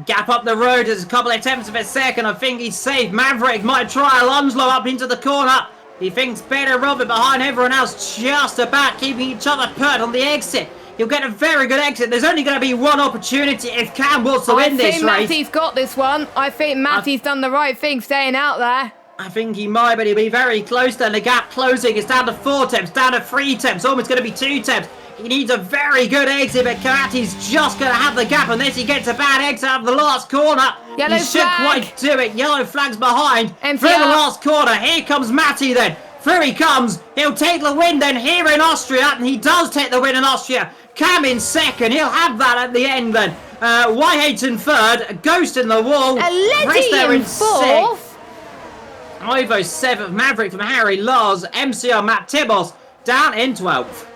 gap up the road. There's a couple of attempts of a second. I think he's safe. Maverick might try a lunge low up into the corner. He thinks better of it behind everyone else, just about keeping each other pert on the exit. He'll get a very good exit. There's only going to be one opportunity if Cam wants to win this race. I think Matty's got this one. I think Matty's done the right thing staying out there. I think he might, but he'll be very close then. The gap closing. It's down to 4 temps, down to 3 temps. Almost going to be 2 temps. He needs a very good exit, but Karate's just going to have the gap unless he gets a bad exit out of the last corner. Yellow he should quite do it. Yellow flag's behind. MTR. Through the last corner. Here comes Matty then. Through he comes. He'll take the win then here in Austria, and he does take the win in Austria. Cam in second. He'll have that at the end then. YH in third. A Ghost in the wall. A Lady in fourth. Ivo 7th. Maverick from Harry. Lars. MCR Matt Tibos down in 12th.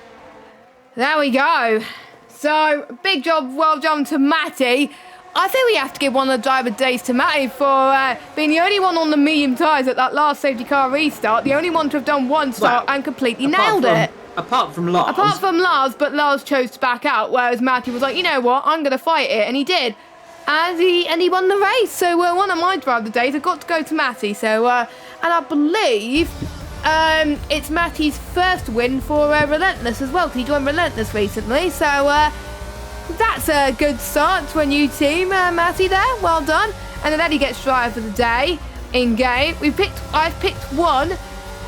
There we go. So, big job, well done to Matty. I think we have to give one of the driver days to Matty for being the only one on the medium tyres at that last safety car restart. The only one to have done one start and completely nailed it. Apart from Lars. Apart from Lars, but Lars chose to back out, whereas Matty was like, you know what, I'm going to fight it. And he did. And he won the race. So, one of my driver days, I got to go to Matty. So, and I believe... it's Matty's first win for Relentless as well. He joined Relentless recently, so that's a good start to a new team, Matty there. Well done. And then Eddie gets driver of the day in game. I've picked one.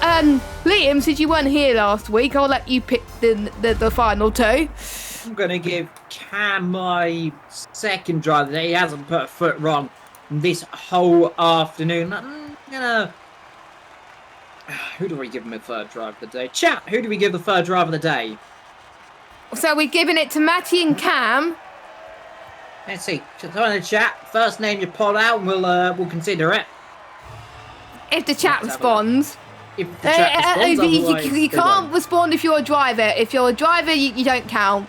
Liam, since you weren't here last week, I'll let you pick the final two. I'm gonna give Cam my second driver of the day. He hasn't put a foot wrong this whole afternoon. I'm gonna. Who do we give him a third drive of the day? Chat, who do we give the third drive of the day? So we're giving it to Matty and Cam. Let's see. So in the chat, first name you pull out and we'll consider it. If the chat responds. If the chat responds, you can't respond if you're a driver. If you're a driver, you don't count.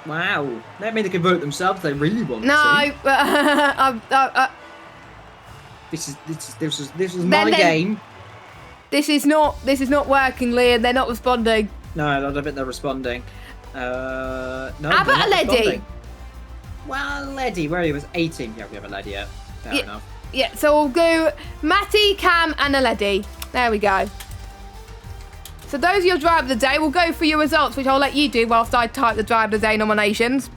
Wow. That means they can vote themselves if they really want to. No, This is my game. This is not working, Liam. They're not responding. No, I don't think they're responding. No. How about a Leddy? Well, Leddy, where he was 18. Yeah, we have a Leddy yet. Fair enough. Yeah, so we'll go Matty, Cam, and a Leddy. There we go. So those are your driver of the day. We'll go for your results, which I'll let you do whilst I type the driver of the day nominations.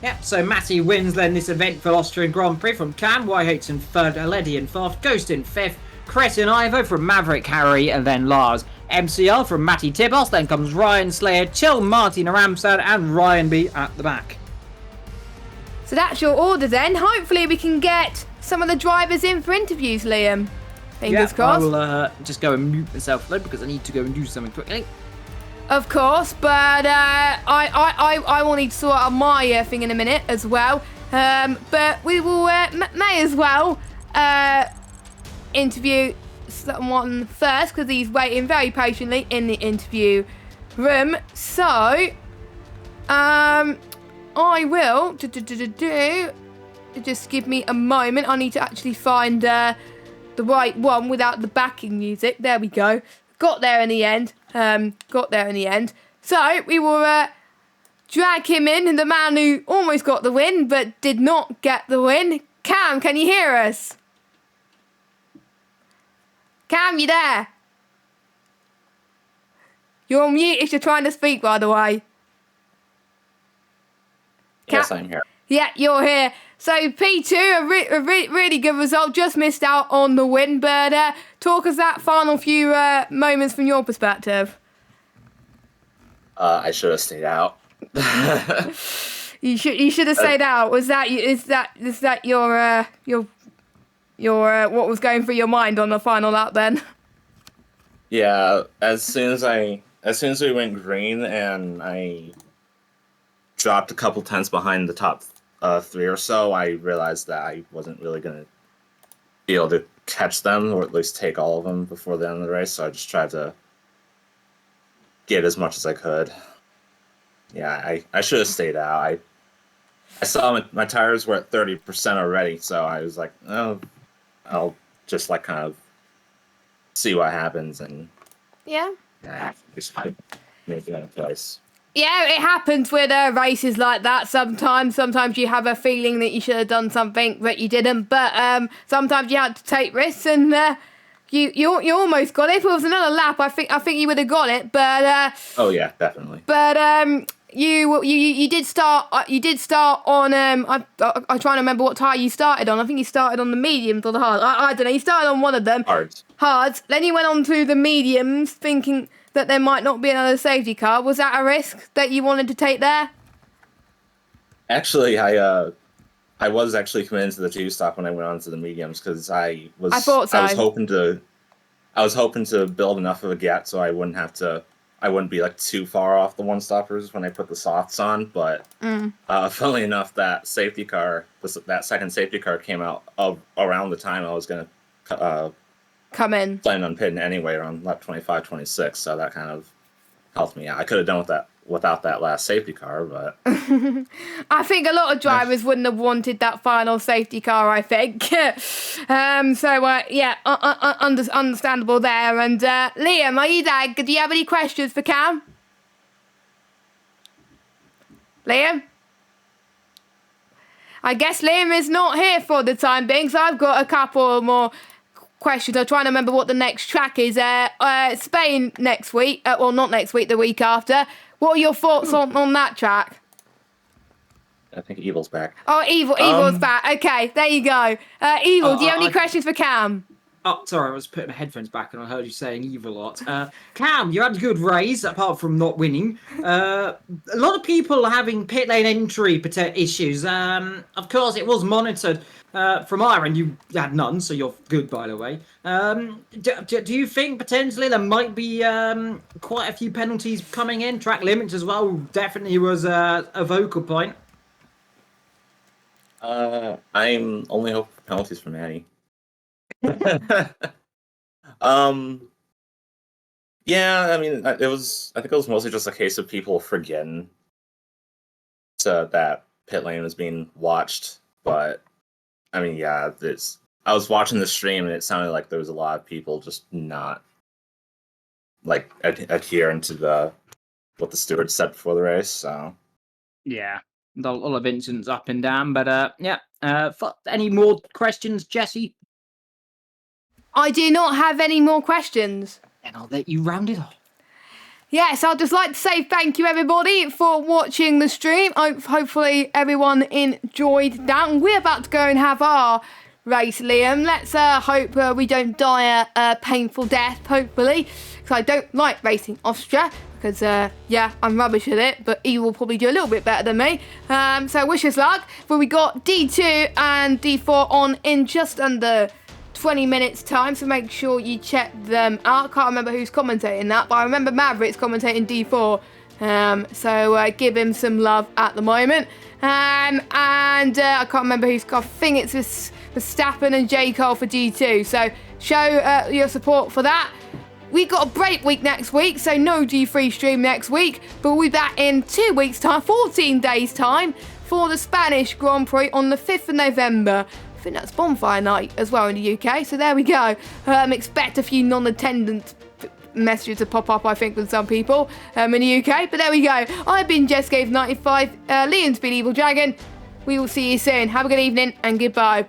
Yeah, so Matty wins then this event for Austrian Grand Prix from Cam, YH in third, Leddy in fourth, Ghost in fifth, Chris and Ivo from Maverick, Harry, and then Lars. MCL from Matty Tibos, then comes Ryan Slayer, Chill, Martin Ramstad, and Ryan B at the back. So that's your order then. Hopefully we can get some of the drivers in for interviews, Liam. Fingers crossed. I will just go and mute myself though, because I need to go and do something quickly. Of course, but I will need to sort out my thing in a minute as well. But we will may as well interview someone first because he's waiting very patiently in the interview room. So, I will just give me a moment. I need to actually find the right one without the backing music. There we go. Got there in the end. So we will drag him in, and the man who almost got the win but did not get the win. Cam, can you hear us? Cam, you there? You're on mute if you're trying to speak, by the way. Yes, I'm here. Yeah, you're here. So P2, a really good result. Just missed out on the win, but talk us that final few moments from your perspective. I should have stayed out. You should have stayed out. Is that your what was going through your mind on the final lap then? Yeah, as soon as we went green and I dropped a couple tenths behind the top 3 or so, I realized that I wasn't really gonna be able to catch them, or at least take all of them before the end of the race. So I just tried to get as much as I could. Yeah, I should have stayed out. I saw my tires were at 30% already, so I was like, oh, I'll just like kind of see what happens, and Yeah. just make it in place. Yeah, it happens with races like that sometimes. Sometimes you have a feeling that you should have done something, but you didn't. But sometimes you had to take risks, and you almost got it. If it was another lap, I think you would have got it. But Oh yeah, definitely. But you did start on I'm trying to remember what tire you started on. I think you started on the mediums or the hard. I don't know. You started on one of them. Hards. Then you went on to the mediums, thinking that there might not be another safety car. Was that a risk that you wanted to take there? Actually, I was actually committed to the 2-stop when I went on to the mediums, because I thought so. I was hoping to build enough of a gap so I wouldn't be like too far off the 1-stoppers when I put the softs on. But funnily enough, that safety car, that second safety car, came out around the time I was gonna come in. Plan on pitting anyway around lap 25, 26, so that kind of helped me out. I could have done without that last safety car, but I think a lot of drivers wouldn't have wanted that final safety car, I think. Understandable there. And Liam, are you there? Do you have any questions for Cam? Liam? I guess Liam is not here for the time being, so I've got a couple more questions. I'm trying to remember what the next track is. Spain next week. Well, not next week, the week after. What are your thoughts on that track? I think Evil's back. Oh, Evil's back. Okay, there you go. Evil, do you have any questions for Cam? Oh, sorry, I was putting my headphones back and I heard you saying Evil a lot. Cam, you had a good race, apart from not winning. A lot of people are having pit lane entry issues. Of course, it was monitored. From our end, you had none, so you're good, by the way. Do you think potentially there might be quite a few penalties coming in? Track limits as well definitely was a vocal point. I'm only hoping for penalties from Manny. Yeah, I mean, I think it was mostly just a case of people forgetting that pit lane was being watched. But I mean, yeah, I was watching the stream and it sounded like there was a lot of people just not like adhering to what the steward said before the race. So yeah, a lot of incidents up and down. But any more questions, Jesse? I do not have any more questions. Then I'll let you round it off. Yes, I'd just like to say thank you, everybody, for watching the stream. Hopefully everyone enjoyed that. We're about to go and have our race, Liam. Let's hope we don't die a painful death, hopefully. Because I don't like racing Austria. Because, I'm rubbish at it. But he will probably do a little bit better than me. So wish us luck. But we got D2 and D4 on in just under 20 minutes time, so make sure you check them out. Can't remember who's commentating that, but I remember Maverick's commentating D4, so give him some love at the moment. And I can't remember who's, I think it's Verstappen and J. Cole for D2, so show your support for that. We've got a break week next week, so no G3 stream next week, but we'll be back in 2 weeks time, 14 days time, for the Spanish Grand Prix on the 5th of November. I think that's bonfire night as well in the UK, so there we go. Expect a few non-attendant messages to pop up, I think, with some people in the UK, but there we go. I've been JessGave95, Liam's been Evil Dragon. We will see you soon. Have a good evening and goodbye.